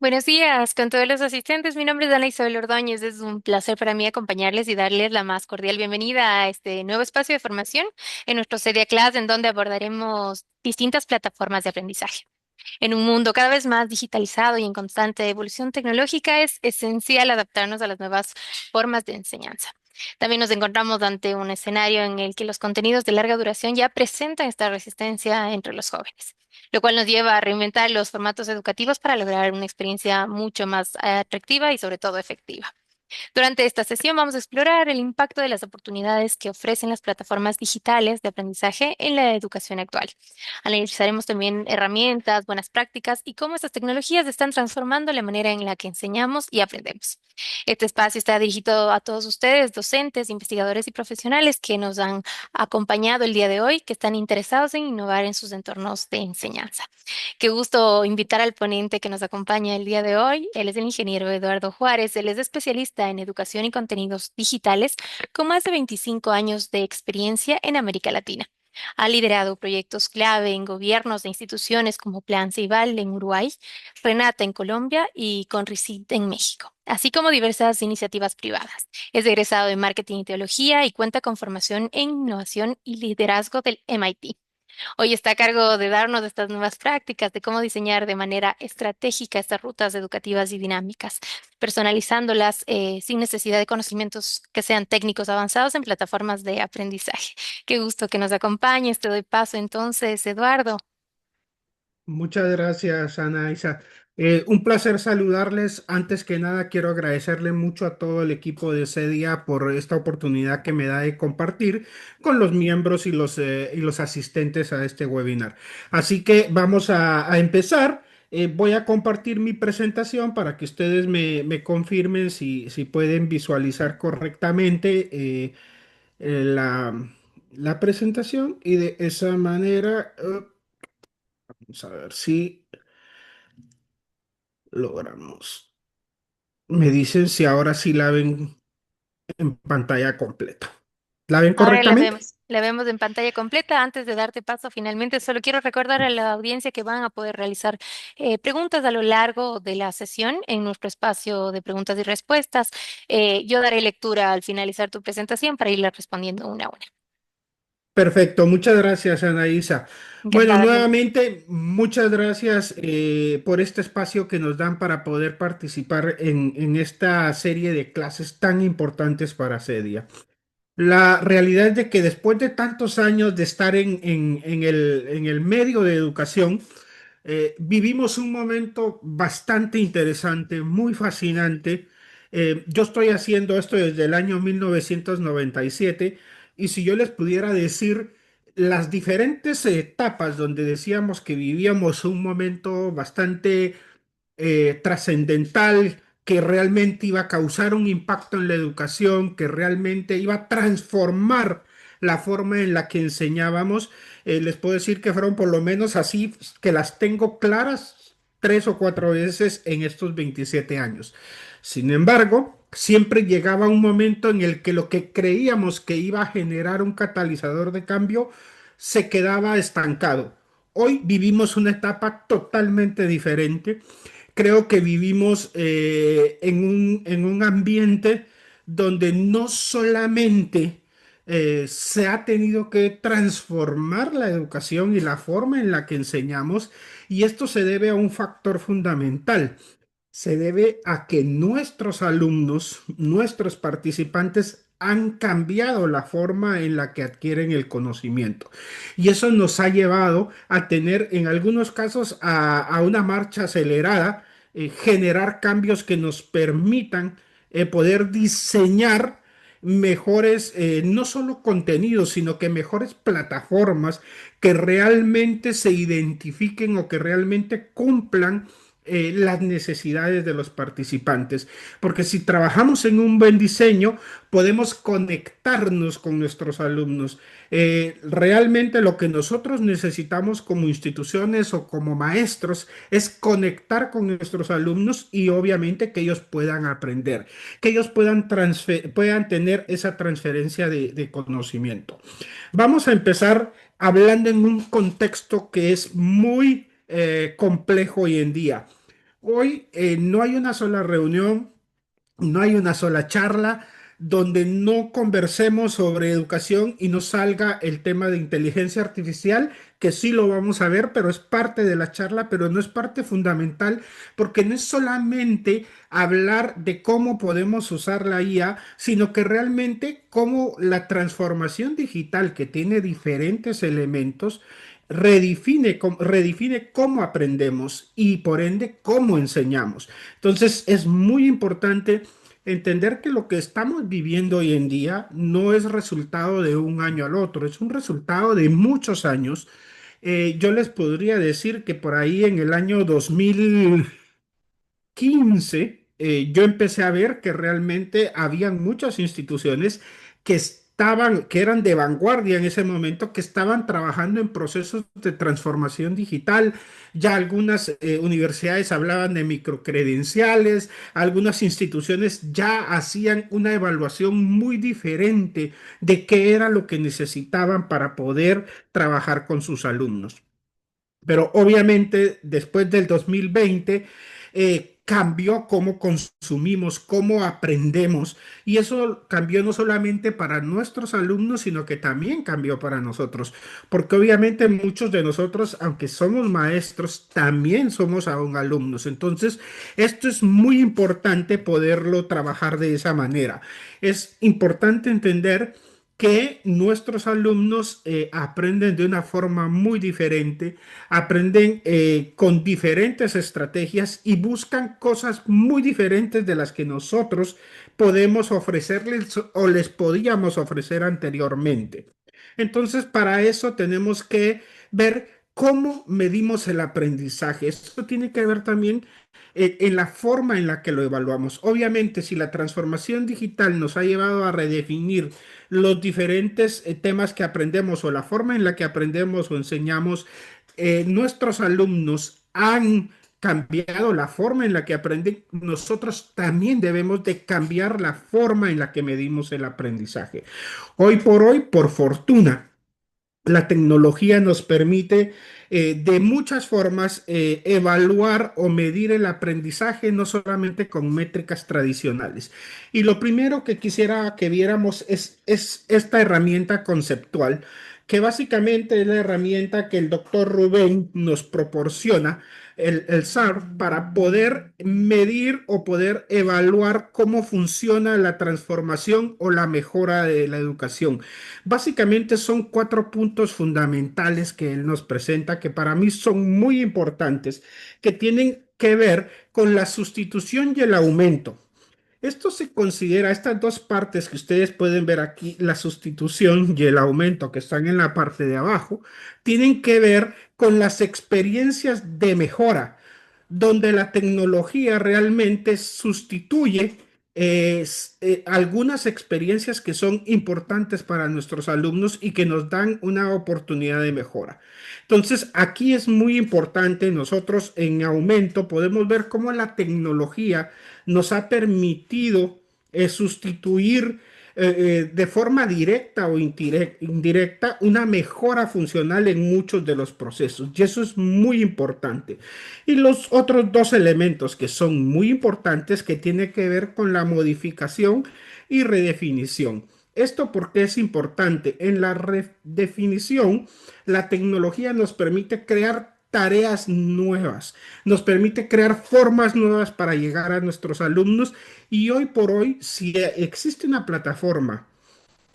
Buenos días, con todos los asistentes. Mi nombre es Ana Isabel Ordóñez. Es un placer para mí acompañarles y darles la más cordial bienvenida a este nuevo espacio de formación en nuestro Sedia Class, en donde abordaremos distintas plataformas de aprendizaje. En un mundo cada vez más digitalizado y en constante evolución tecnológica, es esencial adaptarnos a las nuevas formas de enseñanza. También nos encontramos ante un escenario en el que los contenidos de larga duración ya presentan esta resistencia entre los jóvenes, lo cual nos lleva a reinventar los formatos educativos para lograr una experiencia mucho más atractiva y sobre todo efectiva. Durante esta sesión vamos a explorar el impacto de las oportunidades que ofrecen las plataformas digitales de aprendizaje en la educación actual. Analizaremos también herramientas, buenas prácticas y cómo estas tecnologías están transformando la manera en la que enseñamos y aprendemos. Este espacio está dirigido a todos ustedes, docentes, investigadores y profesionales que nos han acompañado el día de hoy, que están interesados en innovar en sus entornos de enseñanza. Qué gusto invitar al ponente que nos acompaña el día de hoy. Él es el ingeniero Eduardo Juárez. Él es especialista en educación y contenidos digitales con más de 25 años de experiencia en América Latina. Ha liderado proyectos clave en gobiernos de instituciones como Plan Ceibal en Uruguay, Renata en Colombia y Conrecit en México, así como diversas iniciativas privadas. Es egresado de Marketing y Teología y cuenta con formación en innovación y liderazgo del MIT. Hoy está a cargo de darnos estas nuevas prácticas, de cómo diseñar de manera estratégica estas rutas educativas y dinámicas, personalizándolas sin necesidad de conocimientos que sean técnicos avanzados en plataformas de aprendizaje. Qué gusto que nos acompañes. Te doy paso entonces, Eduardo. Muchas gracias, Ana Isa. Un placer saludarles. Antes que nada, quiero agradecerle mucho a todo el equipo de CEDIA por esta oportunidad que me da de compartir con los miembros y los asistentes a este webinar. Así que vamos a empezar. Voy a compartir mi presentación para que ustedes me confirmen si pueden visualizar correctamente la presentación y de esa manera, vamos a ver si logramos. Me dicen si ahora sí la ven en pantalla completa. ¿La ven Ahora correctamente? la vemos en pantalla completa. Antes de darte paso, finalmente, solo quiero recordar a la audiencia que van a poder realizar preguntas a lo largo de la sesión en nuestro espacio de preguntas y respuestas. Yo daré lectura al finalizar tu presentación para irla respondiendo una a una. Perfecto, muchas gracias, Anaísa. Bueno, Encantada, Argelia. nuevamente, muchas gracias por este espacio que nos dan para poder participar en esta serie de clases tan importantes para CEDIA. La realidad es de que después de tantos años de estar en el medio de educación, vivimos un momento bastante interesante, muy fascinante. Yo estoy haciendo esto desde el año 1997 y si yo les pudiera decir las diferentes etapas donde decíamos que vivíamos un momento bastante trascendental, que realmente iba a causar un impacto en la educación, que realmente iba a transformar la forma en la que enseñábamos. Les puedo decir que fueron por lo menos así, que las tengo claras 3 o 4 veces en estos 27 años. Sin embargo, siempre llegaba un momento en el que lo que creíamos que iba a generar un catalizador de cambio se quedaba estancado. Hoy vivimos una etapa totalmente diferente. Creo que vivimos en un ambiente donde no solamente se ha tenido que transformar la educación y la forma en la que enseñamos, y esto se debe a un factor fundamental. Se debe a que nuestros alumnos, nuestros participantes, han cambiado la forma en la que adquieren el conocimiento. Y eso nos ha llevado a tener, en algunos casos, a una marcha acelerada, generar cambios que nos permitan poder diseñar mejores, no solo contenidos, sino que mejores plataformas que realmente se identifiquen o que realmente cumplan las necesidades de los participantes. Porque si trabajamos en un buen diseño, podemos conectarnos con nuestros alumnos. Realmente lo que nosotros necesitamos como instituciones o como maestros es conectar con nuestros alumnos y obviamente que ellos puedan aprender, que ellos puedan tener esa transferencia de conocimiento. Vamos a empezar hablando en un contexto que es muy complejo hoy en día. Hoy no hay una sola reunión, no hay una sola charla donde no conversemos sobre educación y no salga el tema de inteligencia artificial, que sí lo vamos a ver, pero es parte de la charla, pero no es parte fundamental, porque no es solamente hablar de cómo podemos usar la IA, sino que realmente cómo la transformación digital, que tiene diferentes elementos, redefine cómo aprendemos y por ende cómo enseñamos. Entonces es muy importante entender que lo que estamos viviendo hoy en día no es resultado de un año al otro, es un resultado de muchos años. Yo les podría decir que por ahí en el año 2015, yo empecé a ver que realmente habían muchas instituciones que eran de vanguardia en ese momento, que estaban trabajando en procesos de transformación digital. Ya algunas universidades hablaban de microcredenciales, algunas instituciones ya hacían una evaluación muy diferente de qué era lo que necesitaban para poder trabajar con sus alumnos. Pero obviamente después del 2020 cambió cómo consumimos, cómo aprendemos. Y eso cambió no solamente para nuestros alumnos, sino que también cambió para nosotros. Porque obviamente muchos de nosotros, aunque somos maestros, también somos aún alumnos. Entonces, esto es muy importante poderlo trabajar de esa manera. Es importante entender que nuestros alumnos aprenden de una forma muy diferente, aprenden con diferentes estrategias y buscan cosas muy diferentes de las que nosotros podemos ofrecerles o les podíamos ofrecer anteriormente. Entonces, para eso tenemos que ver cómo medimos el aprendizaje. Esto tiene que ver también en la forma en la que lo evaluamos. Obviamente, si la transformación digital nos ha llevado a redefinir los diferentes temas que aprendemos o la forma en la que aprendemos o enseñamos, nuestros alumnos han cambiado la forma en la que aprenden, nosotros también debemos de cambiar la forma en la que medimos el aprendizaje. Hoy, por fortuna, la tecnología nos permite de muchas formas evaluar o medir el aprendizaje, no solamente con métricas tradicionales. Y lo primero que quisiera que viéramos es esta herramienta conceptual, que básicamente es la herramienta que el doctor Rubén nos proporciona, el SAR, para poder medir o poder evaluar cómo funciona la transformación o la mejora de la educación. Básicamente son cuatro puntos fundamentales que él nos presenta que para mí son muy importantes, que tienen que ver con la sustitución y el aumento. Esto se considera, estas dos partes que ustedes pueden ver aquí, la sustitución y el aumento que están en la parte de abajo, tienen que ver con las experiencias de mejora, donde la tecnología realmente sustituye algunas experiencias que son importantes para nuestros alumnos y que nos dan una oportunidad de mejora. Entonces, aquí es muy importante, nosotros en aumento podemos ver cómo la tecnología nos ha permitido sustituir de forma directa o indirecta una mejora funcional en muchos de los procesos. Y eso es muy importante. Y los otros dos elementos que son muy importantes que tiene que ver con la modificación y redefinición. Esto porque es importante. En la redefinición, la tecnología nos permite crear tareas nuevas, nos permite crear formas nuevas para llegar a nuestros alumnos y hoy por hoy, si existe una plataforma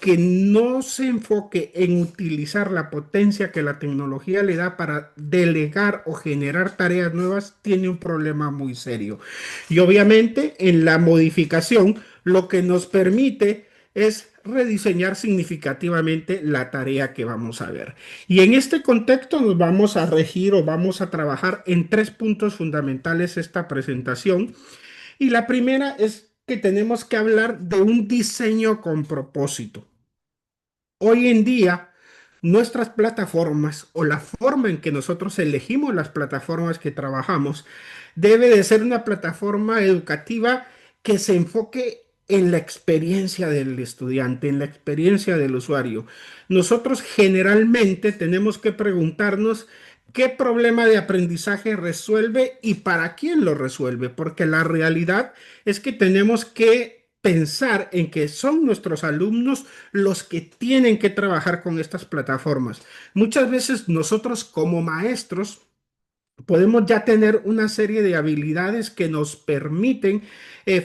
que no se enfoque en utilizar la potencia que la tecnología le da para delegar o generar tareas nuevas, tiene un problema muy serio. Y obviamente en la modificación, lo que nos permite es rediseñar significativamente la tarea que vamos a ver. Y en este contexto nos vamos a regir o vamos a trabajar en tres puntos fundamentales esta presentación. Y la primera es que tenemos que hablar de un diseño con propósito. Hoy en día, nuestras plataformas o la forma en que nosotros elegimos las plataformas que trabajamos debe de ser una plataforma educativa que se enfoque en la experiencia del estudiante, en la experiencia del usuario. Nosotros generalmente tenemos que preguntarnos qué problema de aprendizaje resuelve y para quién lo resuelve, porque la realidad es que tenemos que pensar en que son nuestros alumnos los que tienen que trabajar con estas plataformas. Muchas veces nosotros como maestros podemos ya tener una serie de habilidades que nos permiten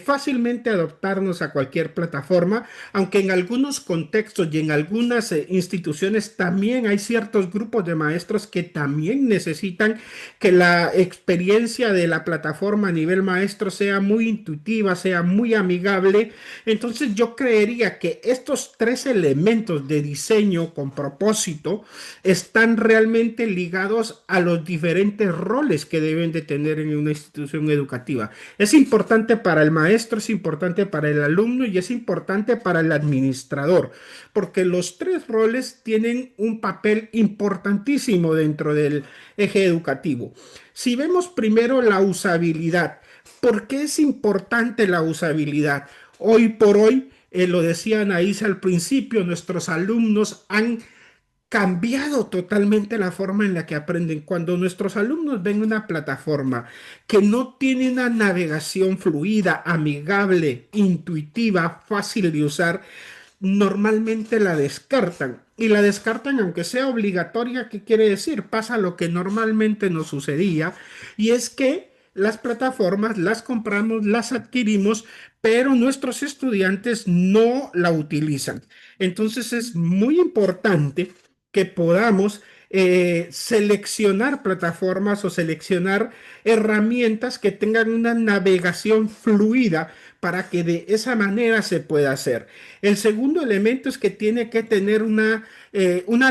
fácilmente adaptarnos a cualquier plataforma, aunque en algunos contextos y en algunas instituciones también hay ciertos grupos de maestros que también necesitan que la experiencia de la plataforma a nivel maestro sea muy intuitiva, sea muy amigable. Entonces yo creería que estos tres elementos de diseño con propósito están realmente ligados a los diferentes roles que deben de tener en una institución educativa. Es importante para el maestro, es importante para el alumno y es importante para el administrador, porque los tres roles tienen un papel importantísimo dentro del eje educativo. Si vemos primero la usabilidad, ¿por qué es importante la usabilidad? Hoy por hoy, lo decía Anaís al principio, nuestros alumnos han cambiado totalmente la forma en la que aprenden. Cuando nuestros alumnos ven una plataforma que no tiene una navegación fluida, amigable, intuitiva, fácil de usar, normalmente la descartan. Y la descartan aunque sea obligatoria. ¿Qué quiere decir? Pasa lo que normalmente nos sucedía, y es que las plataformas las compramos, las adquirimos, pero nuestros estudiantes no la utilizan. Entonces es muy importante que podamos seleccionar plataformas o seleccionar herramientas que tengan una navegación fluida para que de esa manera se pueda hacer. El segundo elemento es que tiene que tener una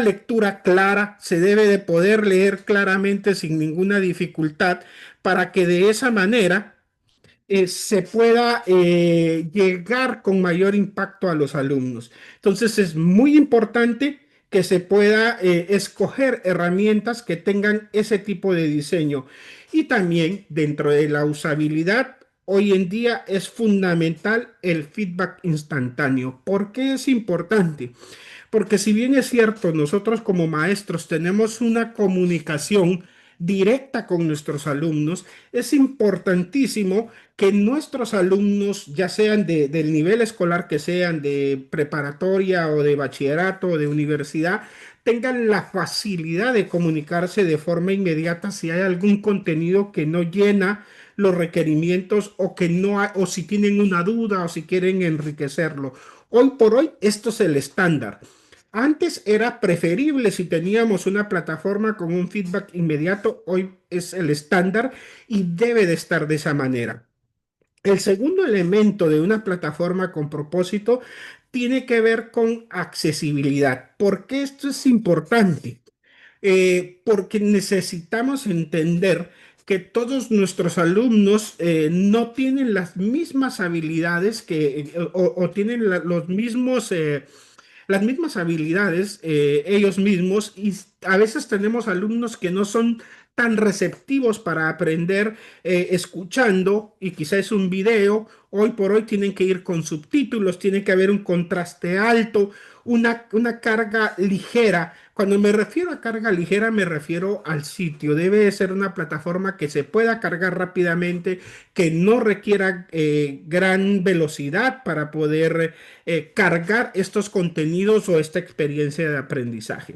lectura clara, se debe de poder leer claramente sin ninguna dificultad para que de esa manera se pueda llegar con mayor impacto a los alumnos. Entonces es muy importante que se pueda escoger herramientas que tengan ese tipo de diseño. Y también dentro de la usabilidad, hoy en día es fundamental el feedback instantáneo. ¿Por qué es importante? Porque si bien es cierto, nosotros como maestros tenemos una comunicación directa con nuestros alumnos, es importantísimo que nuestros alumnos, ya sean del nivel escolar que sean, de preparatoria o de bachillerato o de universidad, tengan la facilidad de comunicarse de forma inmediata si hay algún contenido que no llena los requerimientos o que no hay, o si tienen una duda o si quieren enriquecerlo. Hoy por hoy esto es el estándar. Antes era preferible si teníamos una plataforma con un feedback inmediato, hoy es el estándar y debe de estar de esa manera. El segundo elemento de una plataforma con propósito tiene que ver con accesibilidad. ¿Por qué esto es importante? Porque necesitamos entender que todos nuestros alumnos no tienen las mismas habilidades o tienen los mismos las mismas habilidades ellos mismos, y a veces tenemos alumnos que no son tan receptivos para aprender escuchando, y quizás es un video. Hoy por hoy tienen que ir con subtítulos, tiene que haber un contraste alto, una carga ligera. Cuando me refiero a carga ligera, me refiero al sitio. Debe de ser una plataforma que se pueda cargar rápidamente, que no requiera gran velocidad para poder cargar estos contenidos o esta experiencia de aprendizaje.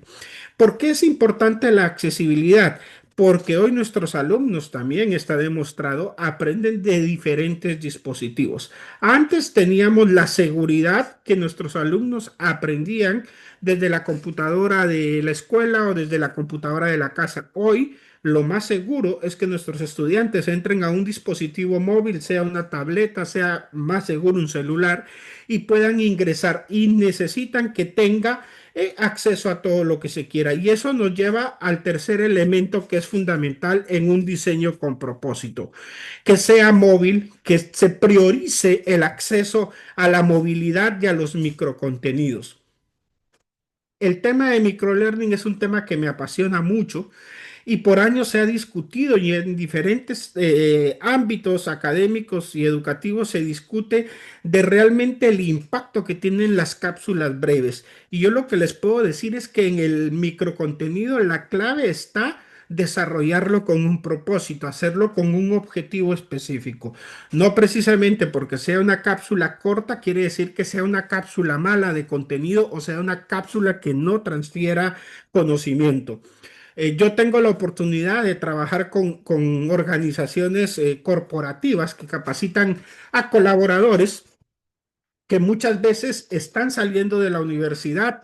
¿Por qué es importante la accesibilidad? Porque hoy nuestros alumnos, también está demostrado, aprenden de diferentes dispositivos. Antes teníamos la seguridad que nuestros alumnos aprendían desde la computadora de la escuela o desde la computadora de la casa. Hoy lo más seguro es que nuestros estudiantes entren a un dispositivo móvil, sea una tableta, sea más seguro un celular, y puedan ingresar, y necesitan que tenga acceso a todo lo que se quiera. Y eso nos lleva al tercer elemento que es fundamental en un diseño con propósito: que sea móvil, que se priorice el acceso a la movilidad y a los microcontenidos. El tema de microlearning es un tema que me apasiona mucho y por años se ha discutido, y en diferentes ámbitos académicos y educativos se discute de realmente el impacto que tienen las cápsulas breves. Y yo lo que les puedo decir es que en el microcontenido la clave está desarrollarlo con un propósito, hacerlo con un objetivo específico. No precisamente porque sea una cápsula corta, quiere decir que sea una cápsula mala de contenido o sea una cápsula que no transfiera conocimiento. Yo tengo la oportunidad de trabajar con organizaciones corporativas que capacitan a colaboradores que muchas veces están saliendo de la universidad,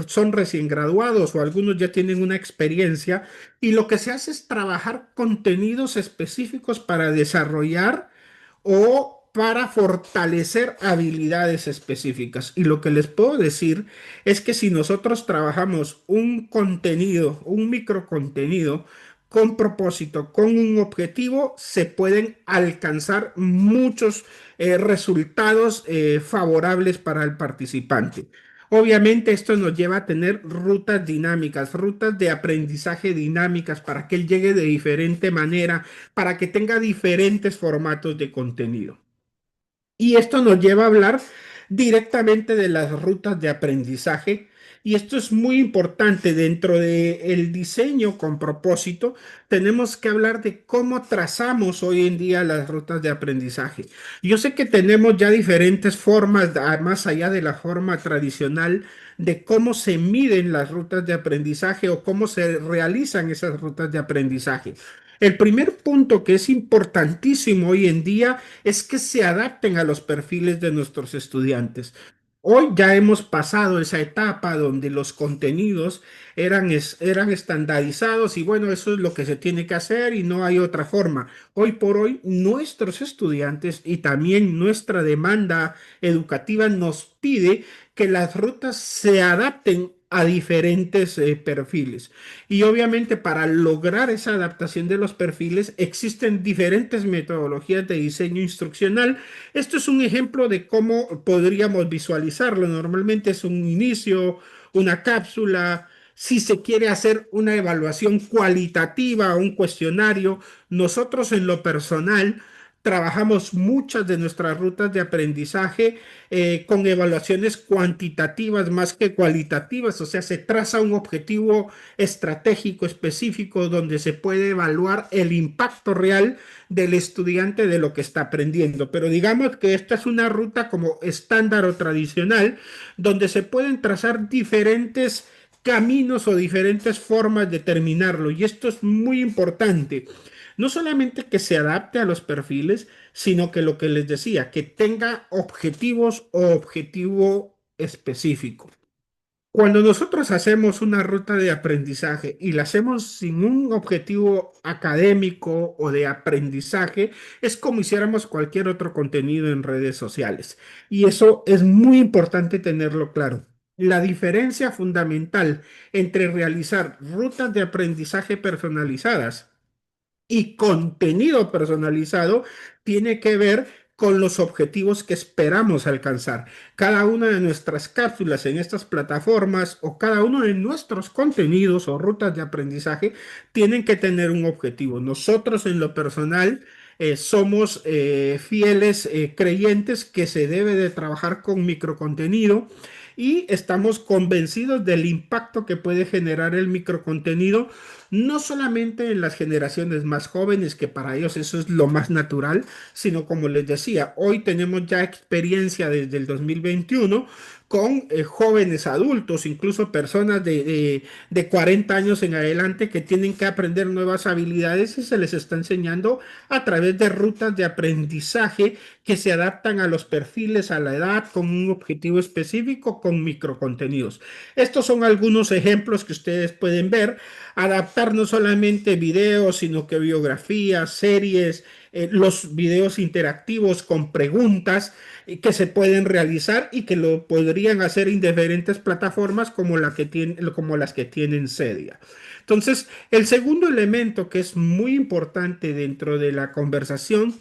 son recién graduados o algunos ya tienen una experiencia y lo que se hace es trabajar contenidos específicos para desarrollar o para fortalecer habilidades específicas. Y lo que les puedo decir es que si nosotros trabajamos un contenido, un microcontenido, con propósito, con un objetivo, se pueden alcanzar muchos resultados favorables para el participante. Obviamente esto nos lleva a tener rutas dinámicas, rutas de aprendizaje dinámicas para que él llegue de diferente manera, para que tenga diferentes formatos de contenido. Y esto nos lleva a hablar directamente de las rutas de aprendizaje. Y esto es muy importante dentro del diseño con propósito. Tenemos que hablar de cómo trazamos hoy en día las rutas de aprendizaje. Yo sé que tenemos ya diferentes formas, más allá de la forma tradicional, de cómo se miden las rutas de aprendizaje o cómo se realizan esas rutas de aprendizaje. El primer punto que es importantísimo hoy en día es que se adapten a los perfiles de nuestros estudiantes. Hoy ya hemos pasado esa etapa donde los contenidos eran estandarizados y bueno, eso es lo que se tiene que hacer y no hay otra forma. Hoy por hoy, nuestros estudiantes y también nuestra demanda educativa nos pide que las rutas se adapten a diferentes perfiles. Y obviamente para lograr esa adaptación de los perfiles existen diferentes metodologías de diseño instruccional. Esto es un ejemplo de cómo podríamos visualizarlo. Normalmente es un inicio, una cápsula. Si se quiere hacer una evaluación cualitativa o un cuestionario, nosotros en lo personal trabajamos muchas de nuestras rutas de aprendizaje con evaluaciones cuantitativas más que cualitativas, o sea, se traza un objetivo estratégico específico donde se puede evaluar el impacto real del estudiante de lo que está aprendiendo. Pero digamos que esta es una ruta como estándar o tradicional donde se pueden trazar diferentes caminos o diferentes formas de terminarlo. Y esto es muy importante. No solamente que se adapte a los perfiles, sino que lo que les decía, que tenga objetivos o objetivo específico. Cuando nosotros hacemos una ruta de aprendizaje y la hacemos sin un objetivo académico o de aprendizaje, es como hiciéramos cualquier otro contenido en redes sociales. Y eso es muy importante tenerlo claro. La diferencia fundamental entre realizar rutas de aprendizaje personalizadas y contenido personalizado tiene que ver con los objetivos que esperamos alcanzar. Cada una de nuestras cápsulas en estas plataformas o cada uno de nuestros contenidos o rutas de aprendizaje tienen que tener un objetivo. Nosotros en lo personal somos fieles creyentes que se debe de trabajar con microcontenido y estamos convencidos del impacto que puede generar el microcontenido no solamente en las generaciones más jóvenes, que para ellos eso es lo más natural, sino como les decía, hoy tenemos ya experiencia desde el 2021 con jóvenes adultos, incluso personas de 40 años en adelante que tienen que aprender nuevas habilidades y se les está enseñando a través de rutas de aprendizaje que se adaptan a los perfiles, a la edad, con un objetivo específico, con microcontenidos. Estos son algunos ejemplos que ustedes pueden ver adaptar no solamente videos, sino que biografías, series, los videos interactivos con preguntas que se pueden realizar y que lo podrían hacer en diferentes plataformas como las que tienen Cedia. Entonces, el segundo elemento que es muy importante dentro de la conversación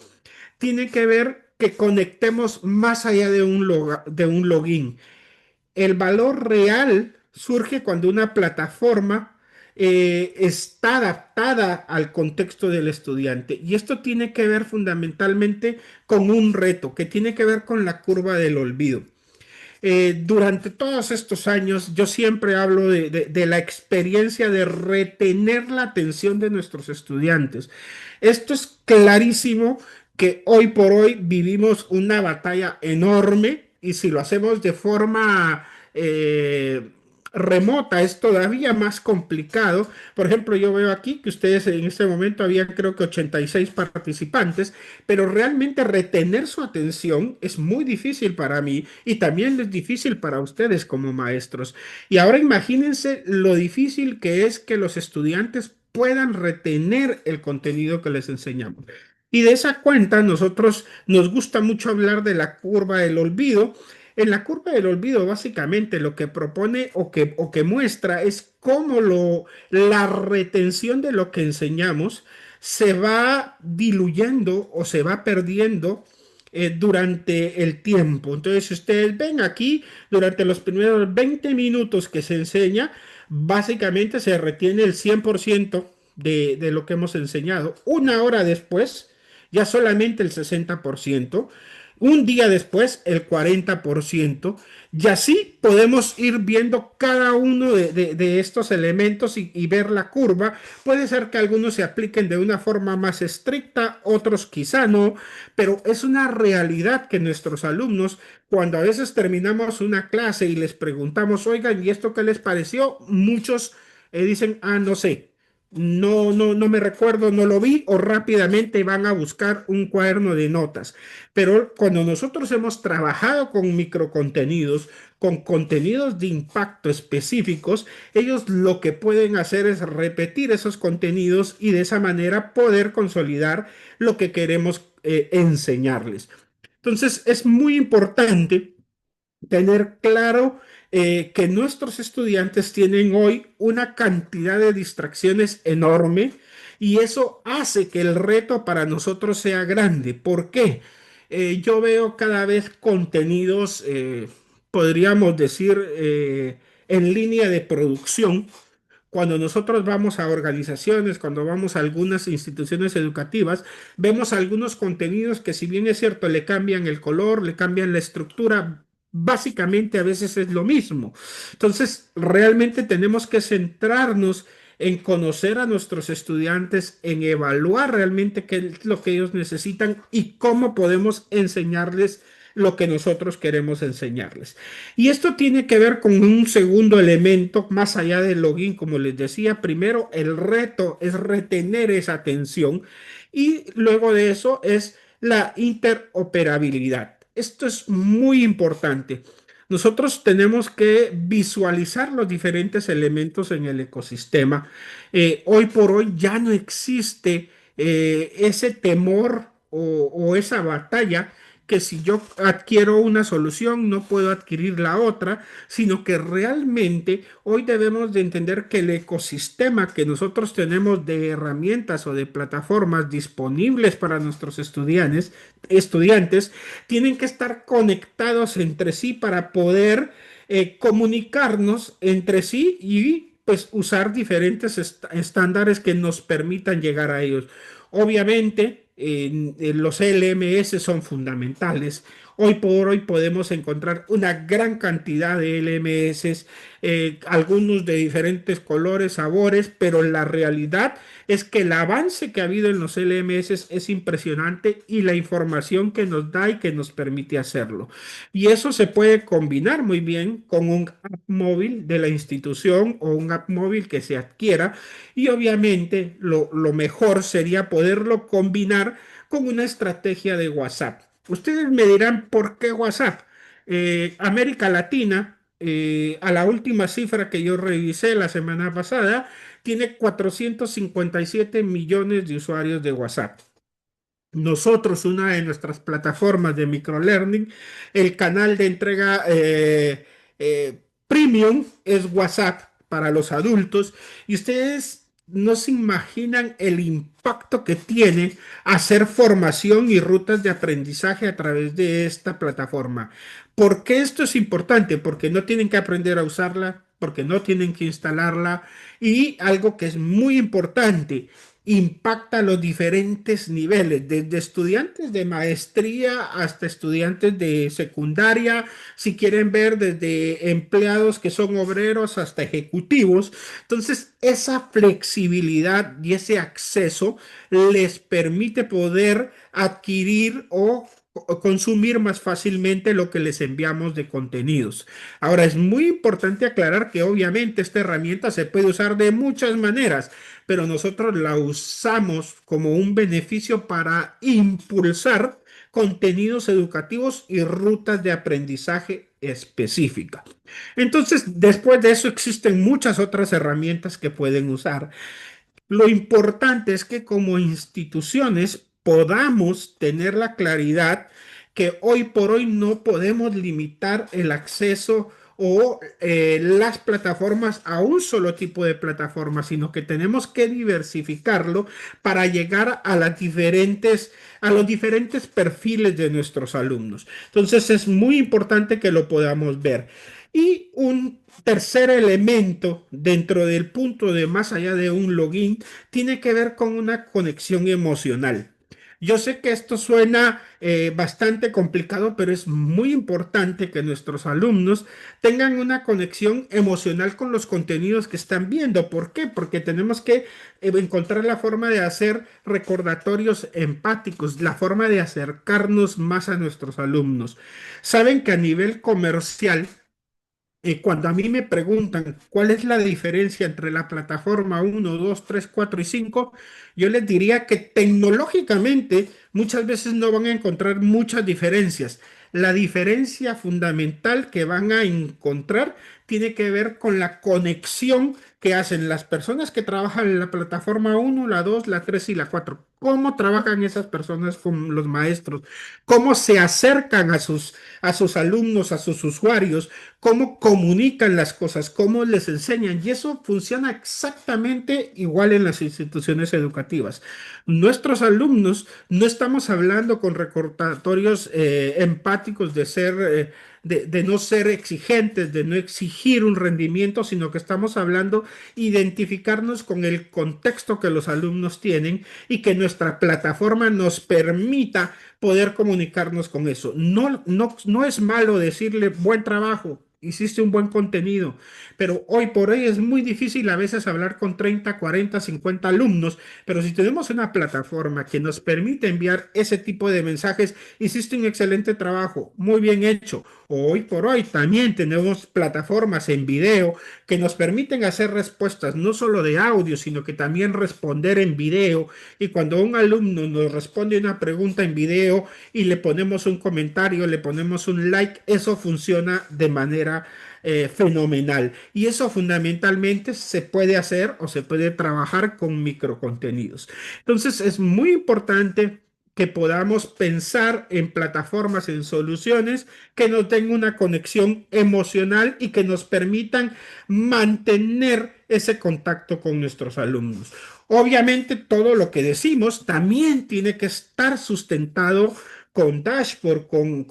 tiene que ver que conectemos más allá de un login. El valor real surge cuando una plataforma está adaptada al contexto del estudiante. Y esto tiene que ver fundamentalmente con un reto que tiene que ver con la curva del olvido. Durante todos estos años, yo siempre hablo de la experiencia de retener la atención de nuestros estudiantes. Esto es clarísimo que hoy por hoy vivimos una batalla enorme y si lo hacemos de forma remota es todavía más complicado. Por ejemplo, yo veo aquí que ustedes en este momento había creo que 86 participantes, pero realmente retener su atención es muy difícil para mí y también es difícil para ustedes como maestros. Y ahora imagínense lo difícil que es que los estudiantes puedan retener el contenido que les enseñamos. Y de esa cuenta, nosotros nos gusta mucho hablar de la curva del olvido. En la curva del olvido, básicamente lo que propone o que muestra es cómo la retención de lo que enseñamos se va diluyendo o se va perdiendo durante el tiempo. Entonces, si ustedes ven aquí, durante los primeros 20 minutos que se enseña, básicamente se retiene el 100% de lo que hemos enseñado. Una hora después, ya solamente el 60%. Un día después, el 40%. Y así podemos ir viendo cada uno de estos elementos y ver la curva. Puede ser que algunos se apliquen de una forma más estricta, otros quizá no, pero es una realidad que nuestros alumnos, cuando a veces terminamos una clase y les preguntamos, oigan, ¿y esto qué les pareció? Muchos dicen, ah, no sé. No me recuerdo, no lo vi, o rápidamente van a buscar un cuaderno de notas. Pero cuando nosotros hemos trabajado con microcontenidos, con contenidos de impacto específicos, ellos lo que pueden hacer es repetir esos contenidos y de esa manera poder consolidar lo que queremos enseñarles. Entonces, es muy importante tener claro que nuestros estudiantes tienen hoy una cantidad de distracciones enorme y eso hace que el reto para nosotros sea grande. ¿Por qué? Yo veo cada vez contenidos, podríamos decir, en línea de producción cuando nosotros vamos a organizaciones, cuando vamos a algunas instituciones educativas, vemos algunos contenidos que si bien es cierto, le cambian el color, le cambian la estructura, básicamente a veces es lo mismo. Entonces, realmente tenemos que centrarnos en conocer a nuestros estudiantes, en evaluar realmente qué es lo que ellos necesitan y cómo podemos enseñarles lo que nosotros queremos enseñarles. Y esto tiene que ver con un segundo elemento más allá del login, como les decía. Primero, el reto es retener esa atención y luego de eso es la interoperabilidad. Esto es muy importante. Nosotros tenemos que visualizar los diferentes elementos en el ecosistema. Hoy por hoy ya no existe ese temor o esa batalla que si yo adquiero una solución no puedo adquirir la otra, sino que realmente hoy debemos de entender que el ecosistema que nosotros tenemos de herramientas o de plataformas disponibles para nuestros estudiantes tienen que estar conectados entre sí para poder comunicarnos entre sí y pues usar diferentes estándares que nos permitan llegar a ellos. Obviamente, los LMS son fundamentales. Hoy por hoy podemos encontrar una gran cantidad de LMS, algunos de diferentes colores, sabores, pero la realidad es que el avance que ha habido en los LMS es impresionante y la información que nos da y que nos permite hacerlo. Y eso se puede combinar muy bien con un app móvil de la institución o un app móvil que se adquiera y obviamente lo mejor sería poderlo combinar con una estrategia de WhatsApp. Ustedes me dirán por qué WhatsApp. América Latina, a la última cifra que yo revisé la semana pasada, tiene 457 millones de usuarios de WhatsApp. Nosotros, una de nuestras plataformas de microlearning, el canal de entrega premium es WhatsApp para los adultos y ustedes no se imaginan el impacto que tiene hacer formación y rutas de aprendizaje a través de esta plataforma. ¿Por qué esto es importante? Porque no tienen que aprender a usarla, porque no tienen que instalarla y algo que es muy importante. impacta a los diferentes niveles, desde estudiantes de maestría hasta estudiantes de secundaria, si quieren ver desde empleados que son obreros hasta ejecutivos. Entonces, esa flexibilidad y ese acceso les permite poder adquirir o consumir más fácilmente lo que les enviamos de contenidos. Ahora, es muy importante aclarar que obviamente esta herramienta se puede usar de muchas maneras, pero nosotros la usamos como un beneficio para impulsar contenidos educativos y rutas de aprendizaje específicas. Entonces, después de eso existen muchas otras herramientas que pueden usar. Lo importante es que como instituciones podamos tener la claridad que hoy por hoy no podemos limitar el acceso o las plataformas a un solo tipo de plataforma, sino que tenemos que diversificarlo para llegar a a los diferentes perfiles de nuestros alumnos. Entonces es muy importante que lo podamos ver. Y un tercer elemento dentro del punto de más allá de un login tiene que ver con una conexión emocional. Yo sé que esto suena bastante complicado, pero es muy importante que nuestros alumnos tengan una conexión emocional con los contenidos que están viendo. ¿Por qué? Porque tenemos que encontrar la forma de hacer recordatorios empáticos, la forma de acercarnos más a nuestros alumnos. Saben que a nivel comercial, cuando a mí me preguntan cuál es la diferencia entre la plataforma uno, 2, 3, 4 y 5, yo les diría que tecnológicamente muchas veces no van a encontrar muchas diferencias. La diferencia fundamental que van a encontrar tiene que ver con la conexión que hacen las personas que trabajan en la plataforma uno, la 2, la 3 y la 4. ¿Cómo trabajan esas personas con los maestros? ¿Cómo se acercan a sus alumnos, a sus usuarios? ¿Cómo comunican las cosas? ¿Cómo les enseñan? Y eso funciona exactamente igual en las instituciones educativas. Nuestros alumnos no estamos hablando con recordatorios empáticos de de no ser exigentes, de no exigir un rendimiento, sino que estamos hablando identificarnos con el contexto que los alumnos tienen y que nuestra plataforma nos permita poder comunicarnos con eso. No es malo decirle buen trabajo, hiciste un buen contenido, pero hoy por hoy es muy difícil a veces hablar con 30, 40, 50 alumnos, pero si tenemos una plataforma que nos permite enviar ese tipo de mensajes, hiciste un excelente trabajo, muy bien hecho. Hoy por hoy también tenemos plataformas en video que nos permiten hacer respuestas no solo de audio, sino que también responder en video. Y cuando un alumno nos responde una pregunta en video y le ponemos un comentario, le ponemos un like, eso funciona de manera fenomenal. Y eso fundamentalmente se puede hacer o se puede trabajar con microcontenidos. Entonces es muy importante que podamos pensar en plataformas, en soluciones que nos den una conexión emocional y que nos permitan mantener ese contacto con nuestros alumnos. Obviamente todo lo que decimos también tiene que estar sustentado con dashboard, con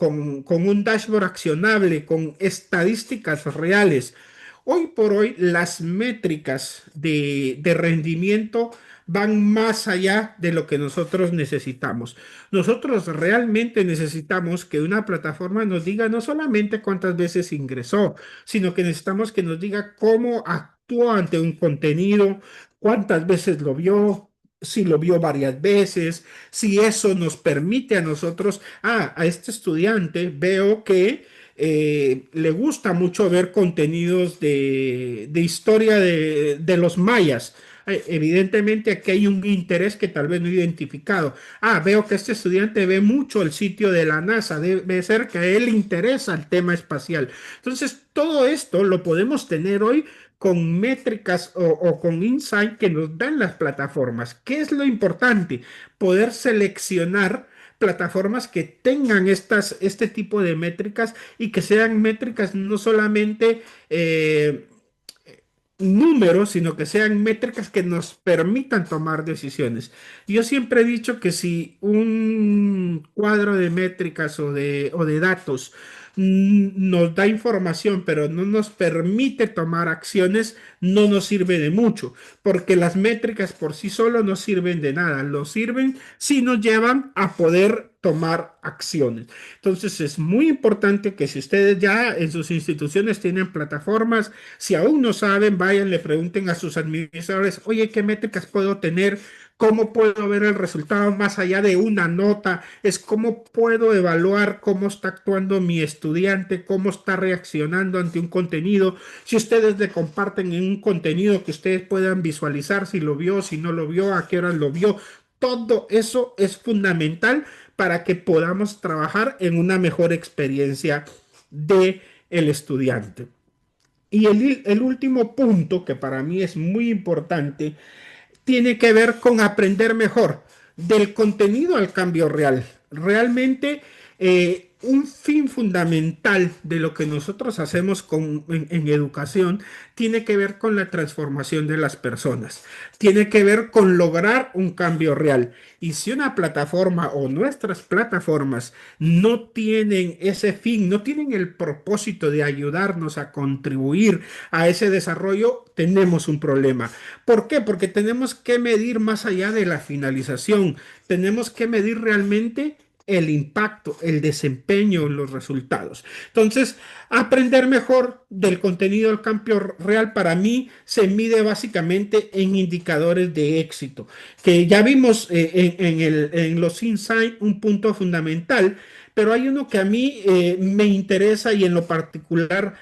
un dashboard accionable, con estadísticas reales. Hoy por hoy las métricas de rendimiento van más allá de lo que nosotros necesitamos. Nosotros realmente necesitamos que una plataforma nos diga no solamente cuántas veces ingresó, sino que necesitamos que nos diga cómo actuó ante un contenido, cuántas veces lo vio, si lo vio varias veces, si eso nos permite a nosotros, a este estudiante veo que le gusta mucho ver contenidos de historia de los mayas. Evidentemente aquí hay un interés que tal vez no he identificado. Veo que este estudiante ve mucho el sitio de la NASA, debe ser que a él le interesa el tema espacial. Entonces, todo esto lo podemos tener hoy con métricas o con insight que nos dan las plataformas. ¿Qué es lo importante? Poder seleccionar plataformas que tengan este tipo de métricas y que sean métricas no solamente números, sino que sean métricas que nos permitan tomar decisiones. Yo siempre he dicho que si un cuadro de métricas o de datos nos da información, pero no nos permite tomar acciones, no nos sirve de mucho, porque las métricas por sí solo no sirven de nada, lo sirven si nos llevan a poder tomar acciones. Entonces es muy importante que si ustedes ya en sus instituciones tienen plataformas, si aún no saben, vayan, le pregunten a sus administradores, oye, ¿qué métricas puedo tener? ¿Cómo puedo ver el resultado más allá de una nota? Es cómo puedo evaluar cómo está actuando mi estudiante, cómo está reaccionando ante un contenido. Si ustedes le comparten en un contenido que ustedes puedan visualizar si lo vio, si no lo vio, a qué horas lo vio. Todo eso es fundamental para que podamos trabajar en una mejor experiencia de el estudiante. Y el último punto que para mí es muy importante tiene que ver con aprender mejor del contenido al cambio real. Realmente, un fin fundamental de lo que nosotros hacemos en educación tiene que ver con la transformación de las personas, tiene que ver con lograr un cambio real. Y si una plataforma o nuestras plataformas no tienen ese fin, no tienen el propósito de ayudarnos a contribuir a ese desarrollo, tenemos un problema. ¿Por qué? Porque tenemos que medir más allá de la finalización. Tenemos que medir realmente el impacto, el desempeño, los resultados. Entonces, aprender mejor del contenido del cambio real para mí se mide básicamente en indicadores de éxito, que ya vimos en los insights un punto fundamental, pero hay uno que a mí me interesa y en lo particular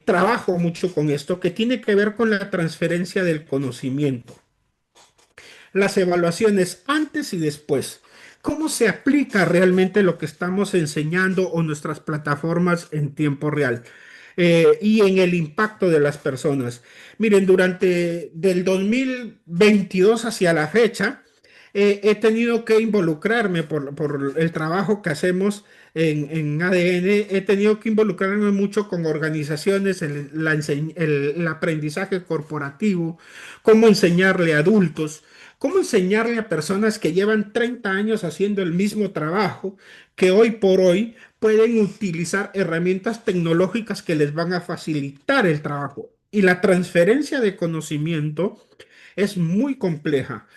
trabajo mucho con esto, que tiene que ver con la transferencia del conocimiento. Las evaluaciones antes y después. ¿Cómo se aplica realmente lo que estamos enseñando o nuestras plataformas en tiempo real? Y en el impacto de las personas. Miren, durante del 2022 hacia la fecha, he tenido que involucrarme por el trabajo que hacemos en ADN, he tenido que involucrarme mucho con organizaciones, el aprendizaje corporativo, cómo enseñarle a adultos, cómo enseñarle a personas que llevan 30 años haciendo el mismo trabajo, que hoy por hoy pueden utilizar herramientas tecnológicas que les van a facilitar el trabajo. Y la transferencia de conocimiento es muy compleja.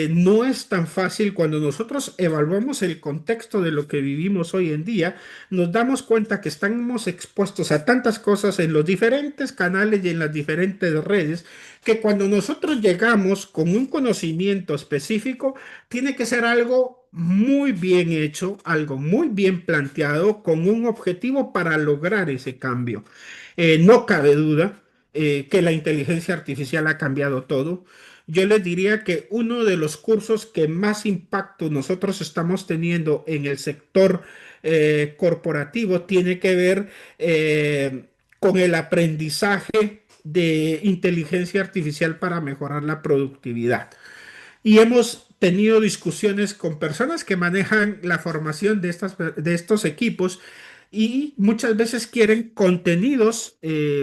No es tan fácil cuando nosotros evaluamos el contexto de lo que vivimos hoy en día, nos damos cuenta que estamos expuestos a tantas cosas en los diferentes canales y en las diferentes redes, que cuando nosotros llegamos con un conocimiento específico, tiene que ser algo muy bien hecho, algo muy bien planteado, con un objetivo para lograr ese cambio. No cabe duda que la inteligencia artificial ha cambiado todo. Yo les diría que uno de los cursos que más impacto nosotros estamos teniendo en el sector corporativo tiene que ver con el aprendizaje de inteligencia artificial para mejorar la productividad. Y hemos tenido discusiones con personas que manejan la formación de estos equipos y muchas veces quieren contenidos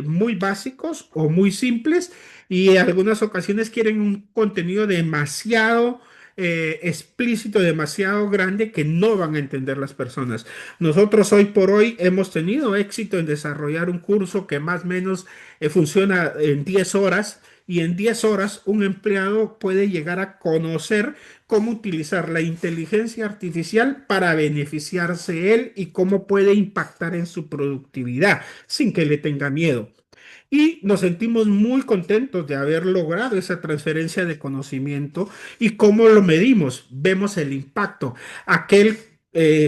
muy básicos o muy simples y en algunas ocasiones quieren un contenido demasiado explícito, demasiado grande que no van a entender las personas. Nosotros hoy por hoy hemos tenido éxito en desarrollar un curso que más o menos funciona en 10 horas y en 10 horas un empleado puede llegar a conocer cómo utilizar la inteligencia artificial para beneficiarse él y cómo puede impactar en su productividad sin que le tenga miedo. Y nos sentimos muy contentos de haber logrado esa transferencia de conocimiento y cómo lo medimos. Vemos el impacto. Aquel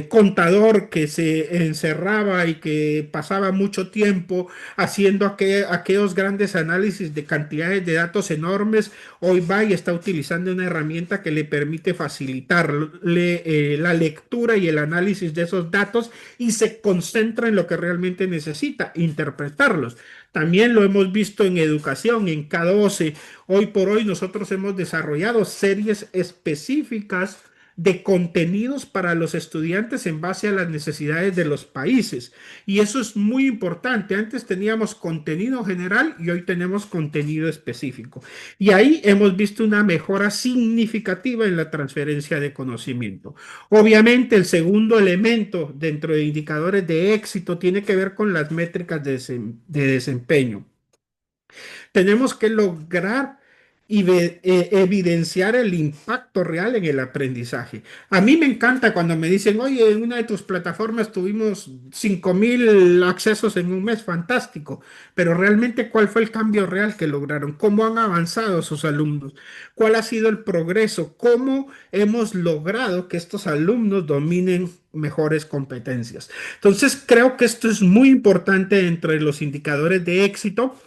contador que se encerraba y que pasaba mucho tiempo haciendo aquellos grandes análisis de cantidades de datos enormes, hoy va y está utilizando una herramienta que le permite facilitarle la lectura y el análisis de esos datos y se concentra en lo que realmente necesita, interpretarlos. También lo hemos visto en educación, en K12. Hoy por hoy nosotros hemos desarrollado series específicas de contenidos para los estudiantes en base a las necesidades de los países. Y eso es muy importante. Antes teníamos contenido general y hoy tenemos contenido específico. Y ahí hemos visto una mejora significativa en la transferencia de conocimiento. Obviamente, el segundo elemento dentro de indicadores de éxito tiene que ver con las métricas de desempeño. Tenemos que lograr y evidenciar el impacto real en el aprendizaje. A mí me encanta cuando me dicen, oye, en una de tus plataformas tuvimos 5.000 accesos en un mes, fantástico, pero realmente ¿cuál fue el cambio real que lograron? ¿Cómo han avanzado sus alumnos? ¿Cuál ha sido el progreso? ¿Cómo hemos logrado que estos alumnos dominen mejores competencias? Entonces, creo que esto es muy importante entre los indicadores de éxito.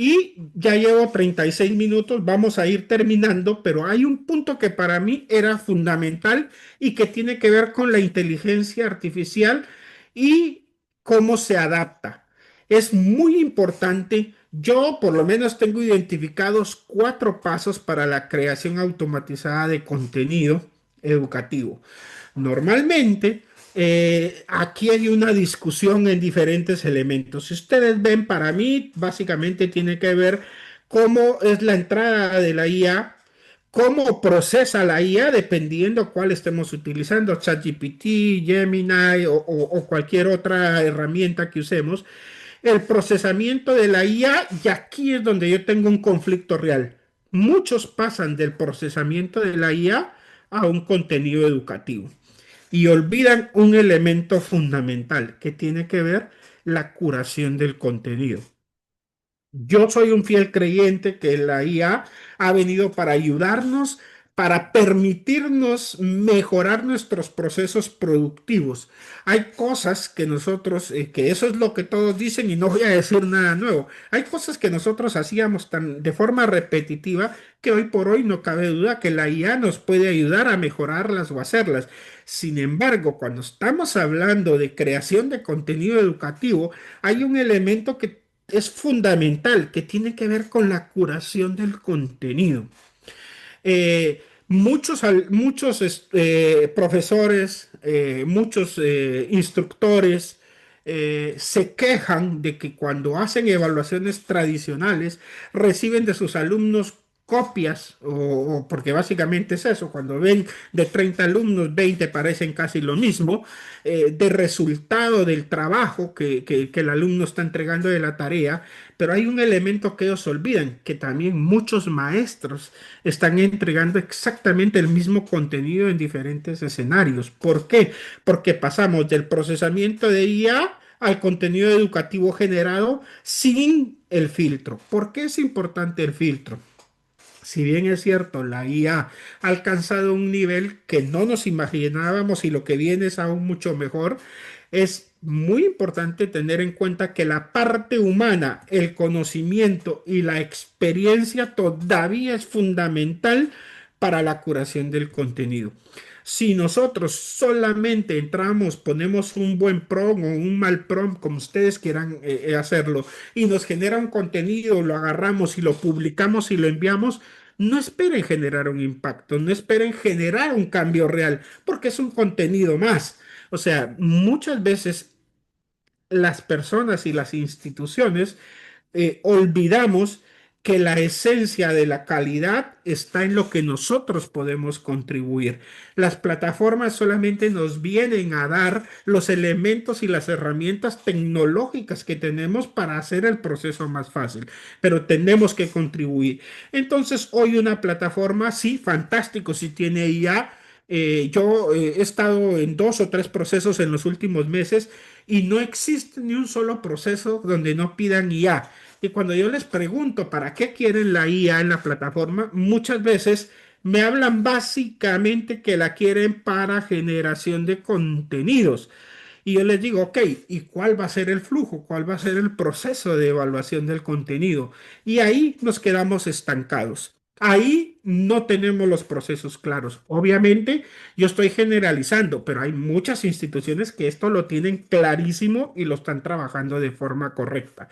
Y ya llevo 36 minutos, vamos a ir terminando, pero hay un punto que para mí era fundamental y que tiene que ver con la inteligencia artificial y cómo se adapta. Es muy importante. Yo por lo menos tengo identificados 4 pasos para la creación automatizada de contenido educativo. Normalmente, aquí hay una discusión en diferentes elementos. Si ustedes ven, para mí, básicamente tiene que ver cómo es la entrada de la IA, cómo procesa la IA, dependiendo cuál estemos utilizando, ChatGPT, Gemini o cualquier otra herramienta que usemos. El procesamiento de la IA, y aquí es donde yo tengo un conflicto real. Muchos pasan del procesamiento de la IA a un contenido educativo y olvidan un elemento fundamental que tiene que ver la curación del contenido. Yo soy un fiel creyente que la IA ha venido para ayudarnos, para permitirnos mejorar nuestros procesos productivos. Hay cosas que nosotros, que eso es lo que todos dicen y no voy a decir nada nuevo. Hay cosas que nosotros hacíamos de forma repetitiva que hoy por hoy no cabe duda que la IA nos puede ayudar a mejorarlas o hacerlas. Sin embargo, cuando estamos hablando de creación de contenido educativo, hay un elemento que es fundamental, que tiene que ver con la curación del contenido. Muchos profesores, muchos instructores se quejan de que cuando hacen evaluaciones tradicionales reciben de sus alumnos copias, porque básicamente es eso, cuando ven de 30 alumnos, 20 parecen casi lo mismo, de resultado del trabajo que el alumno está entregando de la tarea, pero hay un elemento que ellos olvidan, que también muchos maestros están entregando exactamente el mismo contenido en diferentes escenarios. ¿Por qué? Porque pasamos del procesamiento de IA al contenido educativo generado sin el filtro. ¿Por qué es importante el filtro? Si bien es cierto, la IA ha alcanzado un nivel que no nos imaginábamos y lo que viene es aún mucho mejor, es muy importante tener en cuenta que la parte humana, el conocimiento y la experiencia todavía es fundamental para la curación del contenido. Si nosotros solamente entramos, ponemos un buen prompt o un mal prompt, como ustedes quieran hacerlo, y nos genera un contenido, lo agarramos y lo publicamos y lo enviamos, no esperen generar un impacto, no esperen generar un cambio real, porque es un contenido más. O sea, muchas veces las personas y las instituciones olvidamos que la esencia de la calidad está en lo que nosotros podemos contribuir. Las plataformas solamente nos vienen a dar los elementos y las herramientas tecnológicas que tenemos para hacer el proceso más fácil, pero tenemos que contribuir. Entonces, hoy una plataforma, sí, fantástico, si tiene IA. Yo he estado en 2 o 3 procesos en los últimos meses y no existe ni un solo proceso donde no pidan IA. Y cuando yo les pregunto para qué quieren la IA en la plataforma, muchas veces me hablan básicamente que la quieren para generación de contenidos. Y yo les digo, ok, ¿y cuál va a ser el flujo? ¿Cuál va a ser el proceso de evaluación del contenido? Y ahí nos quedamos estancados. Ahí no tenemos los procesos claros. Obviamente, yo estoy generalizando, pero hay muchas instituciones que esto lo tienen clarísimo y lo están trabajando de forma correcta.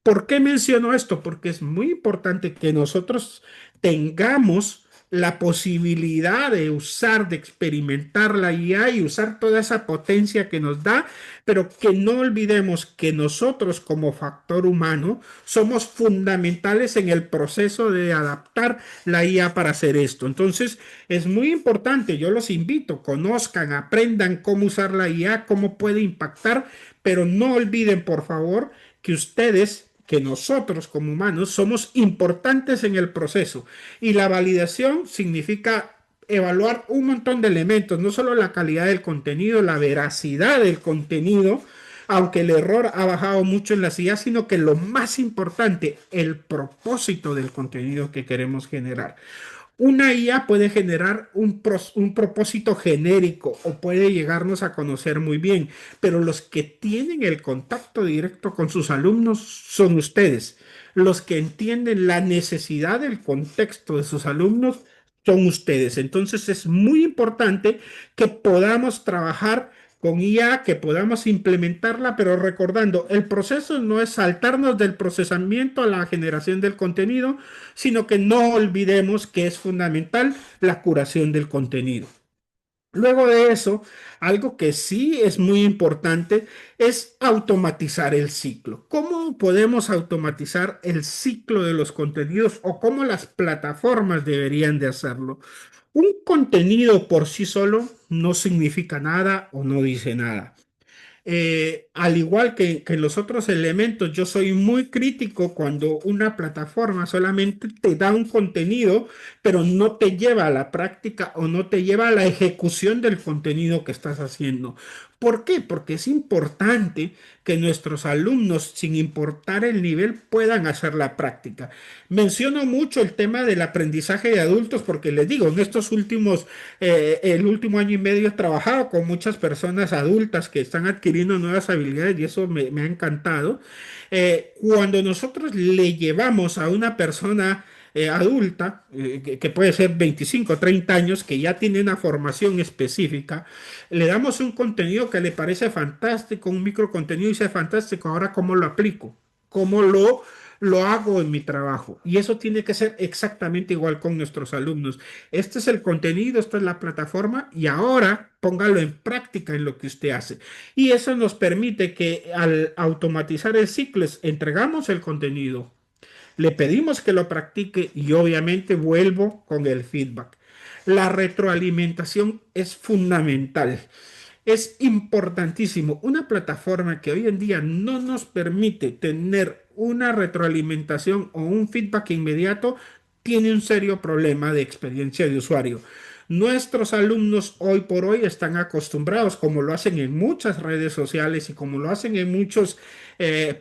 ¿Por qué menciono esto? Porque es muy importante que nosotros tengamos la posibilidad de usar, de experimentar la IA y usar toda esa potencia que nos da, pero que no olvidemos que nosotros como factor humano somos fundamentales en el proceso de adaptar la IA para hacer esto. Entonces, es muy importante, yo los invito, conozcan, aprendan cómo usar la IA, cómo puede impactar, pero no olviden, por favor, que ustedes, que nosotros como humanos somos importantes en el proceso. Y la validación significa evaluar un montón de elementos, no solo la calidad del contenido, la veracidad del contenido, aunque el error ha bajado mucho en la IA, sino que lo más importante, el propósito del contenido que queremos generar. Una IA puede generar un propósito genérico o puede llegarnos a conocer muy bien, pero los que tienen el contacto directo con sus alumnos son ustedes. Los que entienden la necesidad del contexto de sus alumnos son ustedes. Entonces es muy importante que podamos trabajar con IA, que podamos implementarla, pero recordando, el proceso no es saltarnos del procesamiento a la generación del contenido, sino que no olvidemos que es fundamental la curación del contenido. Luego de eso, algo que sí es muy importante es automatizar el ciclo. ¿Cómo podemos automatizar el ciclo de los contenidos o cómo las plataformas deberían de hacerlo? Un contenido por sí solo no significa nada o no dice nada. Al igual que los otros elementos, yo soy muy crítico cuando una plataforma solamente te da un contenido, pero no te lleva a la práctica o no te lleva a la ejecución del contenido que estás haciendo. ¿Por qué? Porque es importante que nuestros alumnos, sin importar el nivel, puedan hacer la práctica. Menciono mucho el tema del aprendizaje de adultos porque les digo, en estos últimos el último año y medio he trabajado con muchas personas adultas que están adquiriendo nuevas habilidades y eso me ha encantado. Cuando nosotros le llevamos a una persona adulta, que puede ser 25 o 30 años, que ya tiene una formación específica, le damos un contenido que le parece fantástico, un microcontenido y dice fantástico, ahora ¿cómo lo aplico? ¿Cómo lo hago en mi trabajo? Y eso tiene que ser exactamente igual con nuestros alumnos. Este es el contenido, esta es la plataforma y ahora póngalo en práctica en lo que usted hace. Y eso nos permite que al automatizar el ciclo, entregamos el contenido, le pedimos que lo practique y obviamente vuelvo con el feedback. La retroalimentación es fundamental. Es importantísimo. Una plataforma que hoy en día no nos permite tener una retroalimentación o un feedback inmediato tiene un serio problema de experiencia de usuario. Nuestros alumnos hoy por hoy están acostumbrados, como lo hacen en muchas redes sociales y como lo hacen en muchas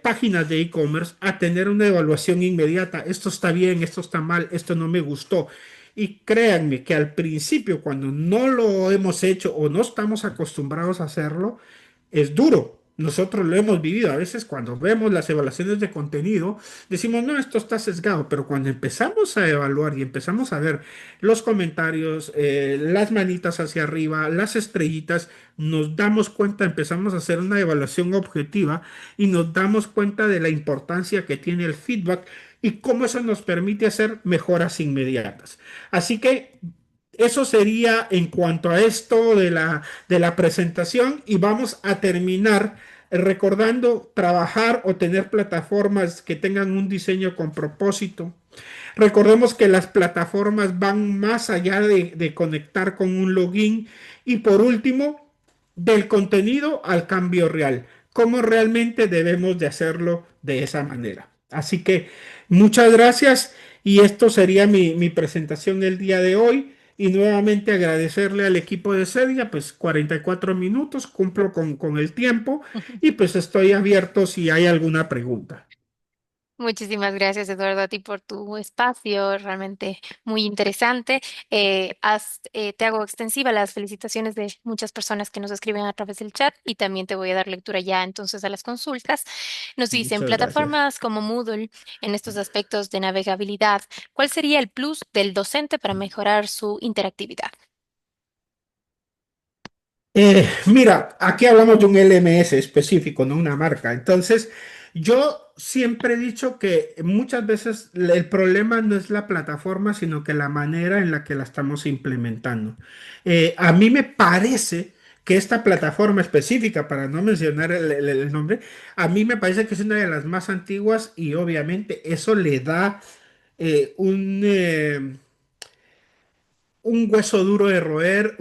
páginas de e-commerce, a tener una evaluación inmediata. Esto está bien, esto está mal, esto no me gustó. Y créanme que al principio, cuando no lo hemos hecho o no estamos acostumbrados a hacerlo, es duro. Nosotros lo hemos vivido. A veces cuando vemos las evaluaciones de contenido, decimos, no, esto está sesgado, pero cuando empezamos a evaluar y empezamos a ver los comentarios, las manitas hacia arriba, las estrellitas, nos damos cuenta, empezamos a hacer una evaluación objetiva y nos damos cuenta de la importancia que tiene el feedback y cómo eso nos permite hacer mejoras inmediatas. Así que eso sería en cuanto a esto de la presentación y vamos a terminar recordando trabajar o tener plataformas que tengan un diseño con propósito. Recordemos que las plataformas van más allá de conectar con un login y por último, del contenido al cambio real. ¿Cómo realmente debemos de hacerlo de esa manera? Así que muchas gracias y esto sería mi presentación el día de hoy. Y nuevamente agradecerle al equipo de Cedia, pues 44 minutos, cumplo con el tiempo y pues estoy abierto si hay alguna pregunta. Muchísimas gracias, Eduardo, a ti por tu espacio, realmente muy interesante. Te hago extensiva las felicitaciones de muchas personas que nos escriben a través del chat y también te voy a dar lectura ya entonces a las consultas. Nos dicen, Muchas gracias. plataformas como Moodle en estos aspectos de navegabilidad, ¿cuál sería el plus del docente para mejorar su interactividad? Mira, aquí hablamos de un LMS específico, no una marca. Entonces, Yo siempre he dicho que muchas veces el problema no es la plataforma, sino que la manera en la que la estamos implementando. A mí me parece que esta plataforma específica, para no mencionar el nombre, a mí me parece que es una de las más antiguas y obviamente eso le da un hueso duro de roer,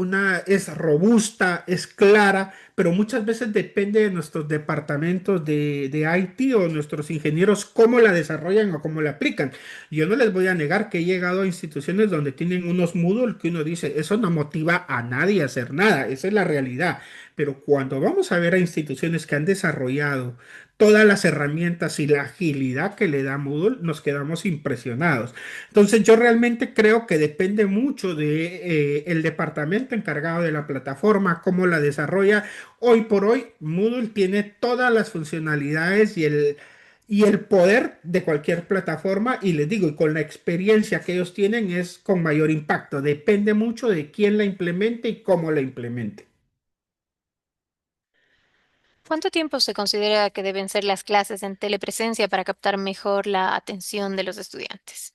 es robusta, es clara, pero muchas veces depende de nuestros departamentos de IT o nuestros ingenieros cómo la desarrollan o cómo la aplican. Yo no les voy a negar que he llegado a instituciones donde tienen unos Moodle que uno dice, eso no motiva a nadie a hacer nada, esa es la realidad. Pero cuando vamos a ver a instituciones que han desarrollado todas las herramientas y la agilidad que le da Moodle, nos quedamos impresionados. Entonces yo realmente creo que depende mucho de el departamento encargado de la plataforma, cómo la desarrolla. Hoy por hoy, Moodle tiene todas las funcionalidades y el poder de cualquier plataforma y les digo, y con la experiencia que ellos tienen es con mayor impacto. Depende mucho de quién la implemente y cómo la implemente. ¿Cuánto tiempo se considera que deben ser las clases en telepresencia para captar mejor la atención de los estudiantes?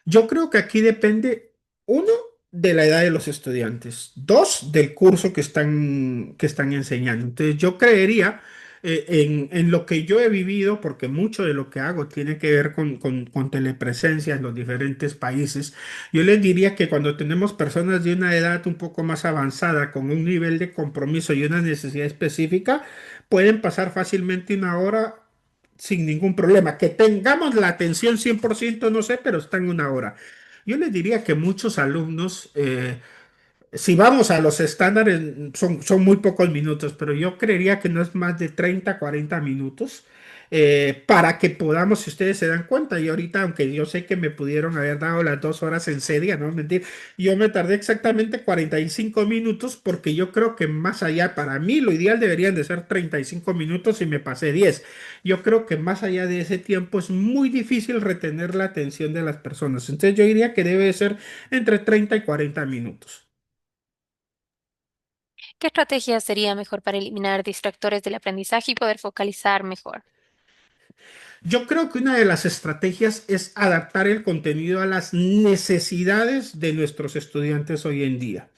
Yo creo que aquí depende, uno, de la edad de los estudiantes, dos, del curso que están enseñando. Entonces, yo creería en lo que yo he vivido, porque mucho de lo que hago tiene que ver con telepresencia en los diferentes países. Yo les diría que cuando tenemos personas de una edad un poco más avanzada, con un nivel de compromiso y una necesidad específica, pueden pasar fácilmente una hora sin ningún problema. Que tengamos la atención 100% no sé, pero está en una hora. Yo les diría que muchos alumnos, si vamos a los estándares, son muy pocos minutos, pero yo creería que no es más de 30 40 minutos para que podamos, si ustedes se dan cuenta, y ahorita, aunque yo sé que me pudieron haber dado las 2 horas en serie, no mentir, yo me tardé exactamente 45 minutos porque yo creo que más allá, para mí lo ideal deberían de ser 35 minutos y me pasé 10. Yo creo que más allá de ese tiempo es muy difícil retener la atención de las personas. Entonces yo diría que debe ser entre 30 y 40 minutos. ¿Qué estrategia sería mejor para eliminar distractores del aprendizaje y poder focalizar mejor? Yo creo que una de las estrategias es adaptar el contenido a las necesidades de nuestros estudiantes hoy en día.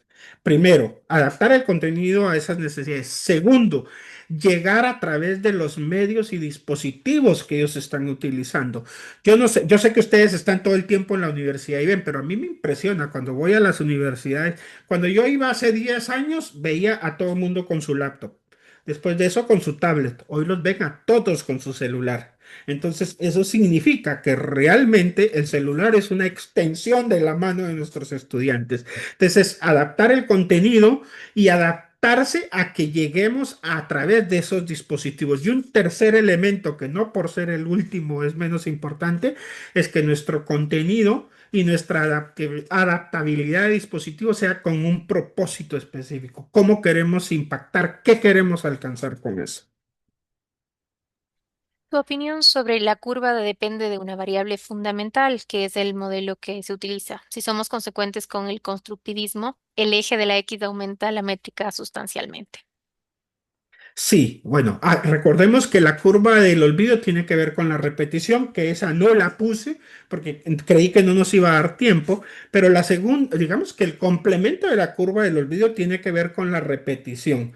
Primero, adaptar el contenido a esas necesidades. Segundo, llegar a través de los medios y dispositivos que ellos están utilizando. Yo no sé, yo sé que ustedes están todo el tiempo en la universidad y ven, pero a mí me impresiona cuando voy a las universidades. Cuando yo iba hace 10 años, veía a todo el mundo con su laptop. Después de eso, con su tablet. Hoy los ven a todos con su celular. Entonces, eso significa que realmente el celular es una extensión de la mano de nuestros estudiantes. Entonces, adaptar el contenido y adaptarse a que lleguemos a través de esos dispositivos. Y un tercer elemento, que no por ser el último es menos importante, es que nuestro contenido y nuestra adaptabilidad de dispositivos sea con un propósito específico. ¿Cómo queremos impactar? ¿Qué queremos alcanzar con eso? Tu opinión sobre la curva depende de una variable fundamental, que es el modelo que se utiliza. Si somos consecuentes con el constructivismo, el eje de la X aumenta la métrica sustancialmente. Sí, bueno, recordemos que la curva del olvido tiene que ver con la repetición, que esa no la puse porque creí que no nos iba a dar tiempo, pero la segunda, digamos que el complemento de la curva del olvido tiene que ver con la repetición.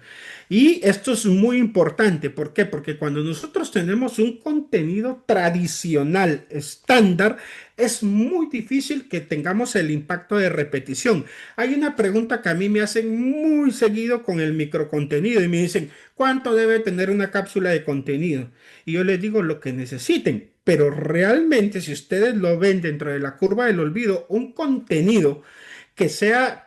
Y esto es muy importante, ¿por qué? Porque cuando nosotros tenemos un contenido tradicional, estándar, es muy difícil que tengamos el impacto de repetición. Hay una pregunta que a mí me hacen muy seguido con el microcontenido y me dicen, ¿cuánto debe tener una cápsula de contenido? Y yo les digo lo que necesiten, pero realmente si ustedes lo ven dentro de la curva del olvido, un contenido que sea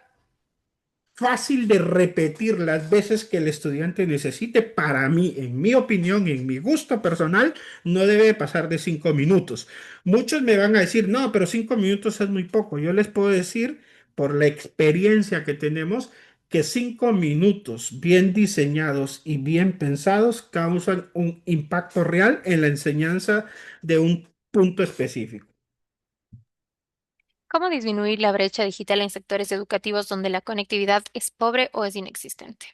fácil de repetir las veces que el estudiante necesite, para mí, en mi opinión, en mi gusto personal, no debe pasar de 5 minutos. Muchos me van a decir, no, pero 5 minutos es muy poco. Yo les puedo decir, por la experiencia que tenemos, que 5 minutos bien diseñados y bien pensados causan un impacto real en la enseñanza de un punto específico. ¿Cómo disminuir la brecha digital en sectores educativos donde la conectividad es pobre o es inexistente?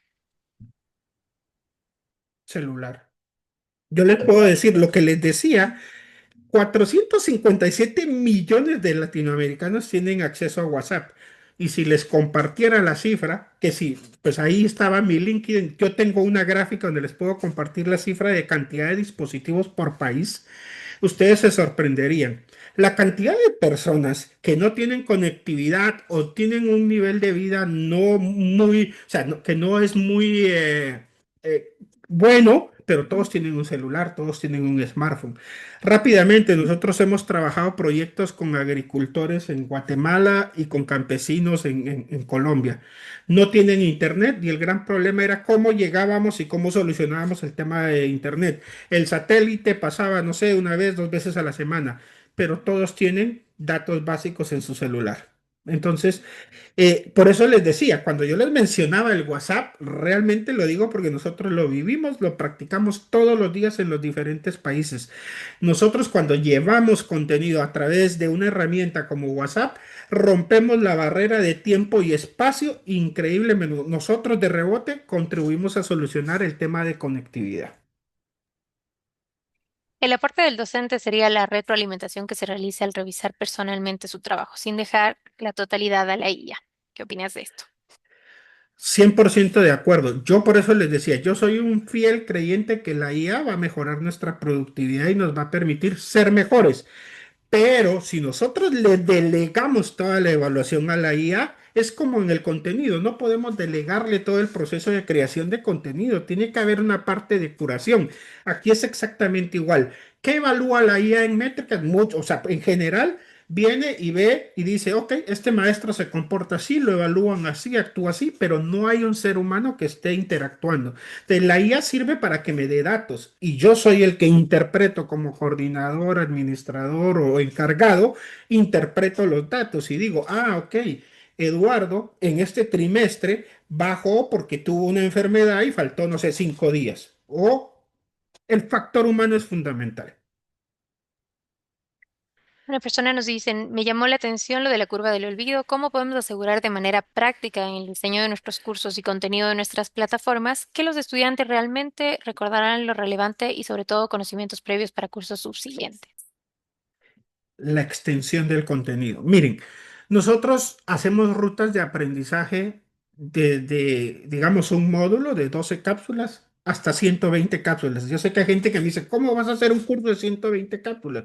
Celular. Yo les puedo decir lo que les decía. 457 millones de latinoamericanos tienen acceso a WhatsApp. Y si les compartiera la cifra, que sí, pues ahí estaba mi LinkedIn. Yo tengo una gráfica donde les puedo compartir la cifra de cantidad de dispositivos por país. Ustedes se sorprenderían. La cantidad de personas que no tienen conectividad o tienen un nivel de vida no muy, o sea, que no es muy eh, bueno, pero todos tienen un celular, todos tienen un smartphone. Rápidamente, nosotros hemos trabajado proyectos con agricultores en Guatemala y con campesinos en Colombia. No tienen internet y el gran problema era cómo llegábamos y cómo solucionábamos el tema de internet. El satélite pasaba, no sé, una vez, dos veces a la semana, pero todos tienen datos básicos en su celular. Entonces, por eso les decía, cuando yo les mencionaba el WhatsApp, realmente lo digo porque nosotros lo vivimos, lo practicamos todos los días en los diferentes países. Nosotros cuando llevamos contenido a través de una herramienta como WhatsApp, rompemos la barrera de tiempo y espacio increíblemente. Nosotros de rebote contribuimos a solucionar el tema de conectividad. El aporte del docente sería la retroalimentación que se realiza al revisar personalmente su trabajo, sin dejar la totalidad a la IA. ¿Qué opinas de esto? 100% de acuerdo. Yo por eso les decía, yo soy un fiel creyente que la IA va a mejorar nuestra productividad y nos va a permitir ser mejores. Pero si nosotros le delegamos toda la evaluación a la IA, es como en el contenido, no podemos delegarle todo el proceso de creación de contenido, tiene que haber una parte de curación. Aquí es exactamente igual. ¿Qué evalúa la IA en métricas? Mucho, o sea, en general viene y ve y dice, ok, este maestro se comporta así, lo evalúan así, actúa así, pero no hay un ser humano que esté interactuando. Entonces, la IA sirve para que me dé datos y yo soy el que interpreto como coordinador, administrador o encargado, interpreto los datos y digo, ah, ok, Eduardo en este trimestre bajó porque tuvo una enfermedad y faltó, no sé, 5 días. O el factor humano es fundamental. Una persona nos dice, me llamó la atención lo de la curva del olvido. ¿Cómo podemos asegurar de manera práctica en el diseño de nuestros cursos y contenido de nuestras plataformas que los estudiantes realmente recordarán lo relevante y sobre todo conocimientos previos para cursos subsiguientes? La extensión del contenido. Miren, nosotros hacemos rutas de aprendizaje digamos, un módulo de 12 cápsulas hasta 120 cápsulas. Yo sé que hay gente que me dice, ¿cómo vas a hacer un curso de 120 cápsulas?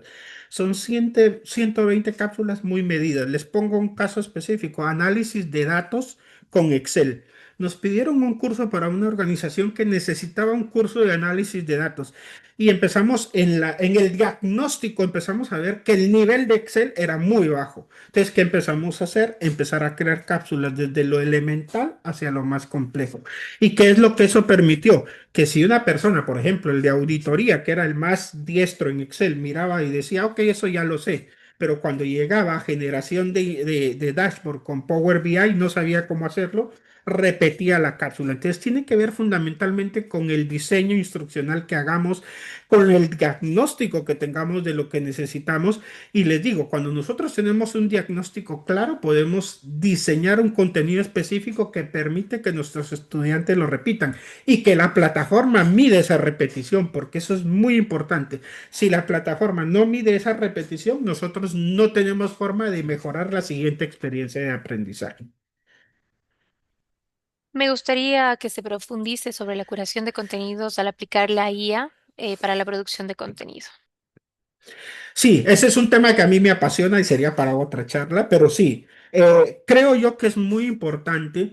Son 120 cápsulas muy medidas. Les pongo un caso específico, análisis de datos con Excel. Nos pidieron un curso para una organización que necesitaba un curso de análisis de datos. Y empezamos en el diagnóstico, empezamos a ver que el nivel de Excel era muy bajo. Entonces, ¿qué empezamos a hacer? Empezar a crear cápsulas desde lo elemental hacia lo más complejo. ¿Y qué es lo que eso permitió? Que si una persona, por ejemplo, el de auditoría, que era el más diestro en Excel, miraba y decía, ok, eso ya lo sé. Pero cuando llegaba a generación de dashboard con Power BI, no sabía cómo hacerlo, repetía la cápsula. Entonces tiene que ver fundamentalmente con el diseño instruccional que hagamos, con el diagnóstico que tengamos de lo que necesitamos. Y les digo, cuando nosotros tenemos un diagnóstico claro, podemos diseñar un contenido específico que permite que nuestros estudiantes lo repitan y que la plataforma mide esa repetición, porque eso es muy importante. Si la plataforma no mide esa repetición, nosotros no tenemos forma de mejorar la siguiente experiencia de aprendizaje. Me gustaría que se profundice sobre la curación de contenidos al aplicar la IA para la producción de contenido. Sí, ese es un tema que a mí me apasiona y sería para otra charla, pero sí, creo yo que es muy importante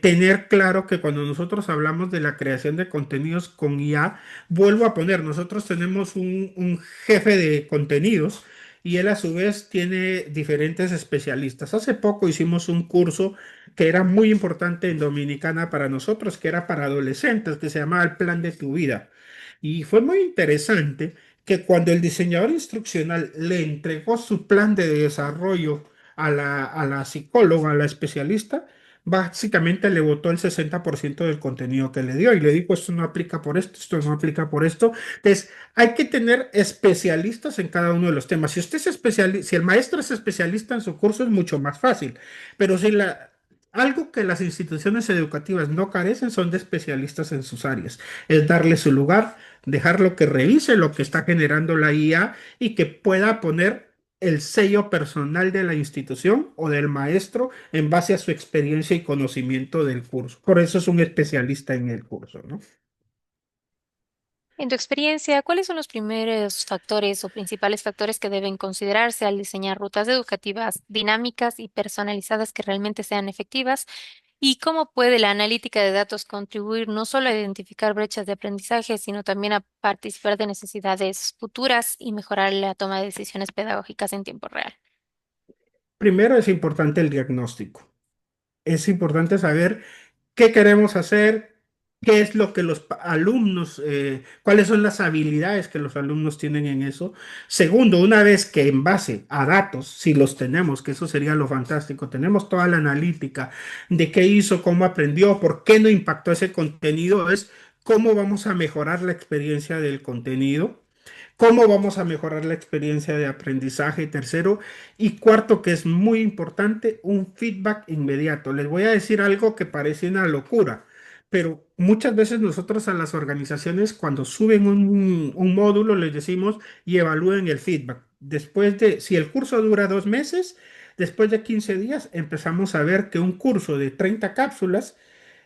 tener claro que cuando nosotros hablamos de la creación de contenidos con IA, vuelvo a poner, nosotros tenemos un jefe de contenidos y él a su vez tiene diferentes especialistas. Hace poco hicimos un curso que era muy importante en Dominicana para nosotros, que era para adolescentes, que se llamaba El Plan de tu Vida. Y fue muy interesante que cuando el diseñador instruccional le entregó su plan de desarrollo a la psicóloga, a la especialista, básicamente le votó el 60% del contenido que le dio y le dijo, esto no aplica por esto no aplica por esto. Entonces, hay que tener especialistas en cada uno de los temas. Si usted es si el maestro es especialista en su curso, es mucho más fácil, pero si Algo que las instituciones educativas no carecen son de especialistas en sus áreas. Es darle su lugar, dejarlo que revise lo que está generando la IA y que pueda poner el sello personal de la institución o del maestro en base a su experiencia y conocimiento del curso. Por eso es un especialista en el curso, ¿no? En tu experiencia, ¿cuáles son los primeros factores o principales factores que deben considerarse al diseñar rutas educativas dinámicas y personalizadas que realmente sean efectivas? ¿Y cómo puede la analítica de datos contribuir no solo a identificar brechas de aprendizaje, sino también a participar de necesidades futuras y mejorar la toma de decisiones pedagógicas en tiempo real? Primero es importante el diagnóstico. Es importante saber qué queremos hacer, qué es lo que los alumnos, cuáles son las habilidades que los alumnos tienen en eso. Segundo, una vez que en base a datos, si los tenemos, que eso sería lo fantástico, tenemos toda la analítica de qué hizo, cómo aprendió, por qué no impactó ese contenido, es cómo vamos a mejorar la experiencia del contenido. ¿Cómo vamos a mejorar la experiencia de aprendizaje? Tercero y cuarto, que es muy importante, un feedback inmediato. Les voy a decir algo que parece una locura, pero muchas veces nosotros a las organizaciones cuando suben un módulo les decimos y evalúen el feedback. Después de, si el curso dura 2 meses, después de 15 días empezamos a ver que un curso de 30 cápsulas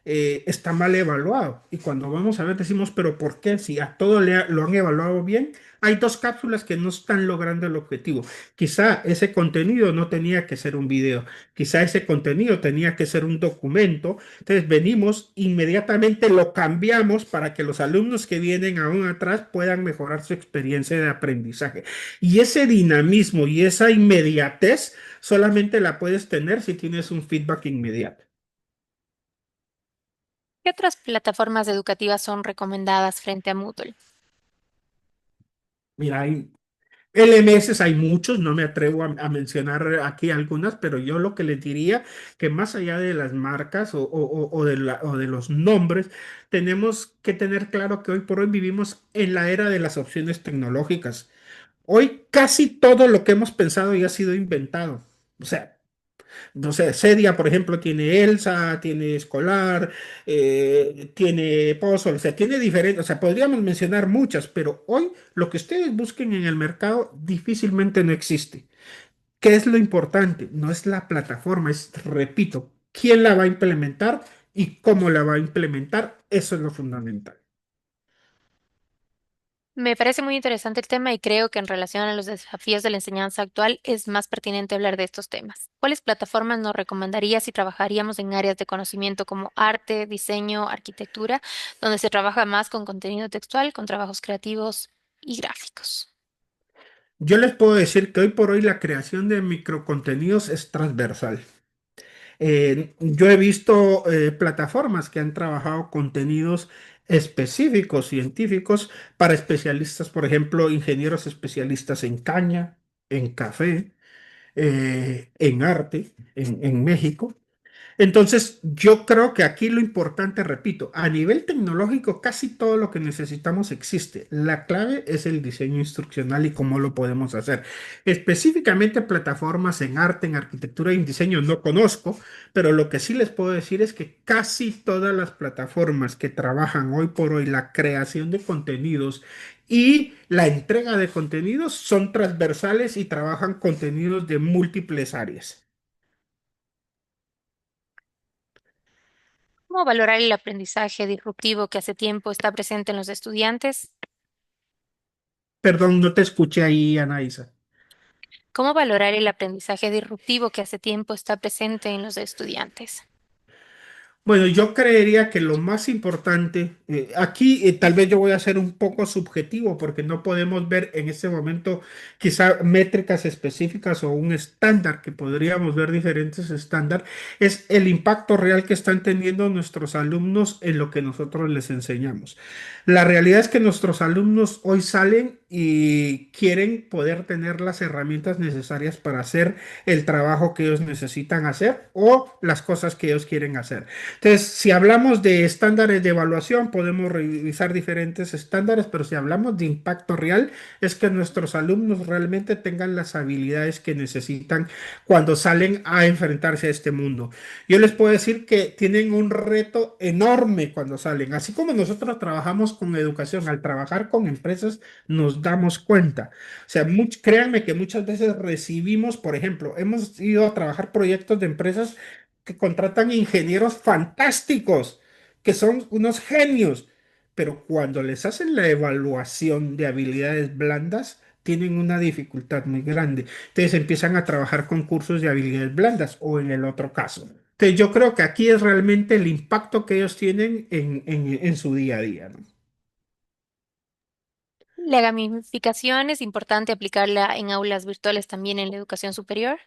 está mal evaluado. Y cuando vamos a ver, decimos, pero ¿por qué? Si a todo lo han evaluado bien, hay dos cápsulas que no están logrando el objetivo. Quizá ese contenido no tenía que ser un video, quizá ese contenido tenía que ser un documento. Entonces venimos, inmediatamente lo cambiamos para que los alumnos que vienen aún atrás puedan mejorar su experiencia de aprendizaje. Y ese dinamismo y esa inmediatez solamente la puedes tener si tienes un feedback inmediato. ¿Qué otras plataformas educativas son recomendadas frente a Moodle? Mira, hay LMS, hay muchos, no me atrevo a mencionar aquí algunas, pero yo lo que les diría que más allá de las marcas o de los nombres, tenemos que tener claro que hoy por hoy vivimos en la era de las opciones tecnológicas. Hoy casi todo lo que hemos pensado ya ha sido inventado. O sea, no sé, Cedia, por ejemplo, tiene Elsa, tiene Escolar, tiene Puzzle, o sea, tiene diferentes, o sea, podríamos mencionar muchas, pero hoy lo que ustedes busquen en el mercado difícilmente no existe. ¿Qué es lo importante? No es la plataforma, es, repito, quién la va a implementar y cómo la va a implementar. Eso es lo fundamental. Me parece muy interesante el tema y creo que en relación a los desafíos de la enseñanza actual es más pertinente hablar de estos temas. ¿Cuáles plataformas nos recomendarías si trabajaríamos en áreas de conocimiento como arte, diseño, arquitectura, donde se trabaja más con contenido textual, con trabajos creativos y gráficos? Yo les puedo decir que hoy por hoy la creación de microcontenidos es transversal. Yo he visto plataformas que han trabajado contenidos específicos, científicos, para especialistas, por ejemplo, ingenieros especialistas en caña, en café, en arte, en México. Entonces, yo creo que aquí lo importante, repito, a nivel tecnológico, casi todo lo que necesitamos existe. La clave es el diseño instruccional y cómo lo podemos hacer. Específicamente plataformas en arte, en arquitectura y en diseño no conozco, pero lo que sí les puedo decir es que casi todas las plataformas que trabajan hoy por hoy la creación de contenidos y la entrega de contenidos son transversales y trabajan contenidos de múltiples áreas. ¿Cómo valorar el aprendizaje disruptivo que hace tiempo está presente en los estudiantes? Perdón, no te escuché ahí, Anaísa. ¿Cómo valorar el aprendizaje disruptivo que hace tiempo está presente en los estudiantes? Bueno, yo creería que lo más importante, aquí tal vez yo voy a ser un poco subjetivo porque no podemos ver en este momento quizá métricas específicas o un estándar que podríamos ver diferentes estándares, es el impacto real que están teniendo nuestros alumnos en lo que nosotros les enseñamos. La realidad es que nuestros alumnos hoy salen y quieren poder tener las herramientas necesarias para hacer el trabajo que ellos necesitan hacer o las cosas que ellos quieren hacer. Entonces, si hablamos de estándares de evaluación, podemos revisar diferentes estándares, pero si hablamos de impacto real, es que nuestros alumnos realmente tengan las habilidades que necesitan cuando salen a enfrentarse a este mundo. Yo les puedo decir que tienen un reto enorme cuando salen. Así como nosotros trabajamos con educación, al trabajar con empresas nos damos cuenta. O sea, créanme que muchas veces recibimos, por ejemplo, hemos ido a trabajar proyectos de empresas que contratan ingenieros fantásticos, que son unos genios, pero cuando les hacen la evaluación de habilidades blandas, tienen una dificultad muy grande. Entonces empiezan a trabajar con cursos de habilidades blandas o en el otro caso. Entonces yo creo que aquí es realmente el impacto que ellos tienen en su día a día, ¿no? La gamificación es importante aplicarla en aulas virtuales también en la educación superior.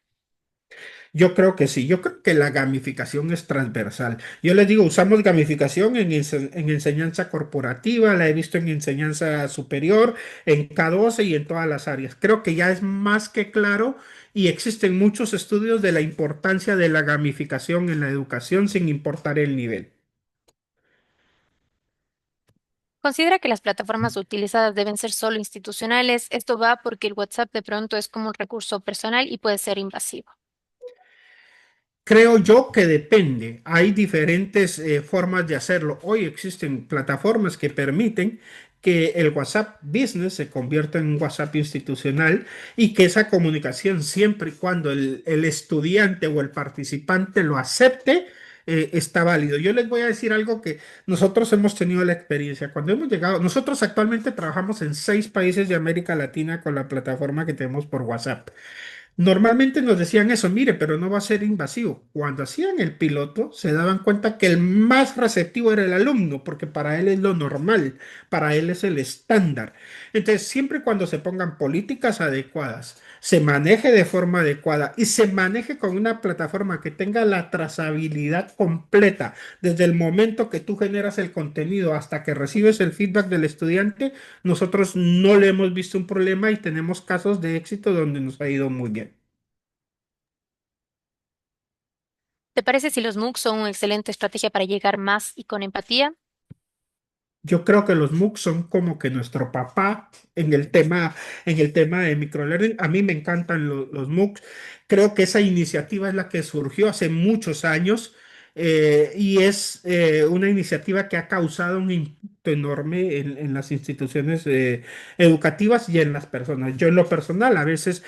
Yo creo que sí, yo creo que la gamificación es transversal. Yo les digo, usamos gamificación en enseñanza corporativa, la he visto en enseñanza superior, en K12 y en todas las áreas. Creo que ya es más que claro y existen muchos estudios de la importancia de la gamificación en la educación sin importar el nivel. Considera que las plataformas utilizadas deben ser solo institucionales. Esto va porque el WhatsApp de pronto es como un recurso personal y puede ser invasivo. Creo yo que depende. Hay diferentes formas de hacerlo. Hoy existen plataformas que permiten que el WhatsApp Business se convierta en un WhatsApp institucional y que esa comunicación, siempre y cuando el estudiante o el participante lo acepte, está válido. Yo les voy a decir algo que nosotros hemos tenido la experiencia. Cuando hemos llegado, nosotros actualmente trabajamos en 6 países de América Latina con la plataforma que tenemos por WhatsApp. Normalmente nos decían eso, mire, pero no va a ser invasivo. Cuando hacían el piloto, se daban cuenta que el más receptivo era el alumno, porque para él es lo normal, para él es el estándar. Entonces, siempre y cuando se pongan políticas adecuadas, se maneje de forma adecuada y se maneje con una plataforma que tenga la trazabilidad completa, desde el momento que tú generas el contenido hasta que recibes el feedback del estudiante, nosotros no le hemos visto un problema y tenemos casos de éxito donde nos ha ido muy bien. ¿Te parece si los MOOC son una excelente estrategia para llegar más y con empatía? Yo creo que los MOOC son como que nuestro papá en el tema de microlearning. A mí me encantan los MOOCs. Creo que esa iniciativa es la que surgió hace muchos años y es una iniciativa que ha causado un impacto enorme en las instituciones educativas y en las personas. Yo en lo personal a veces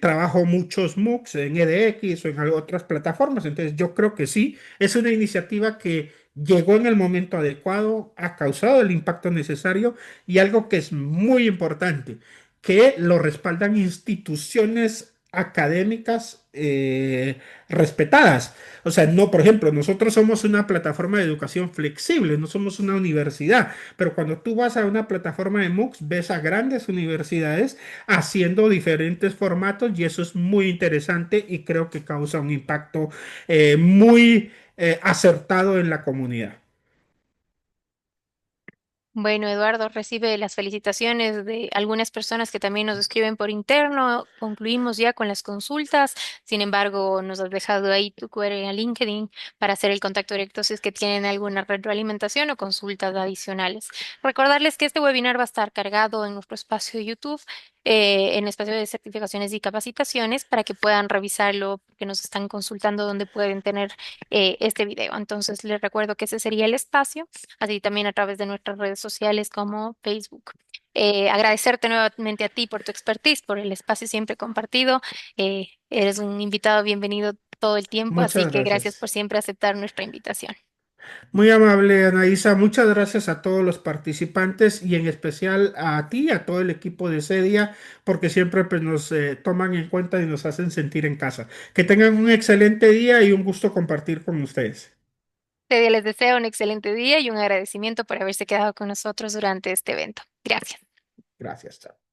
trabajo muchos MOOCs en edX o en otras plataformas, entonces yo creo que sí, es una iniciativa que llegó en el momento adecuado, ha causado el impacto necesario y algo que es muy importante, que lo respaldan instituciones académicas respetadas. O sea, no, por ejemplo, nosotros somos una plataforma de educación flexible, no somos una universidad, pero cuando tú vas a una plataforma de MOOCs, ves a grandes universidades haciendo diferentes formatos y eso es muy interesante y creo que causa un impacto muy acertado en la comunidad. Bueno, Eduardo, recibe las felicitaciones de algunas personas que también nos escriben por interno. Concluimos ya con las consultas. Sin embargo, nos has dejado ahí tu query a LinkedIn para hacer el contacto directo si es que tienen alguna retroalimentación o consultas adicionales. Recordarles que este webinar va a estar cargado en nuestro espacio de YouTube, en el espacio de certificaciones y capacitaciones, para que puedan revisarlo, porque nos están consultando dónde pueden tener este video. Entonces, les recuerdo que ese sería el espacio, así también a través de nuestras redes sociales como Facebook. Agradecerte nuevamente a ti por tu expertise, por el espacio siempre compartido. Eres un invitado bienvenido todo el tiempo, así Muchas que gracias por gracias. siempre aceptar nuestra invitación. Muy amable, Anaísa. Muchas gracias a todos los participantes y en especial a ti, a todo el equipo de Cedia, porque siempre pues, nos toman en cuenta y nos hacen sentir en casa. Que tengan un excelente día y un gusto compartir con ustedes. Les deseo un excelente día y un agradecimiento por haberse quedado con nosotros durante este evento. Gracias. Gracias. Chao.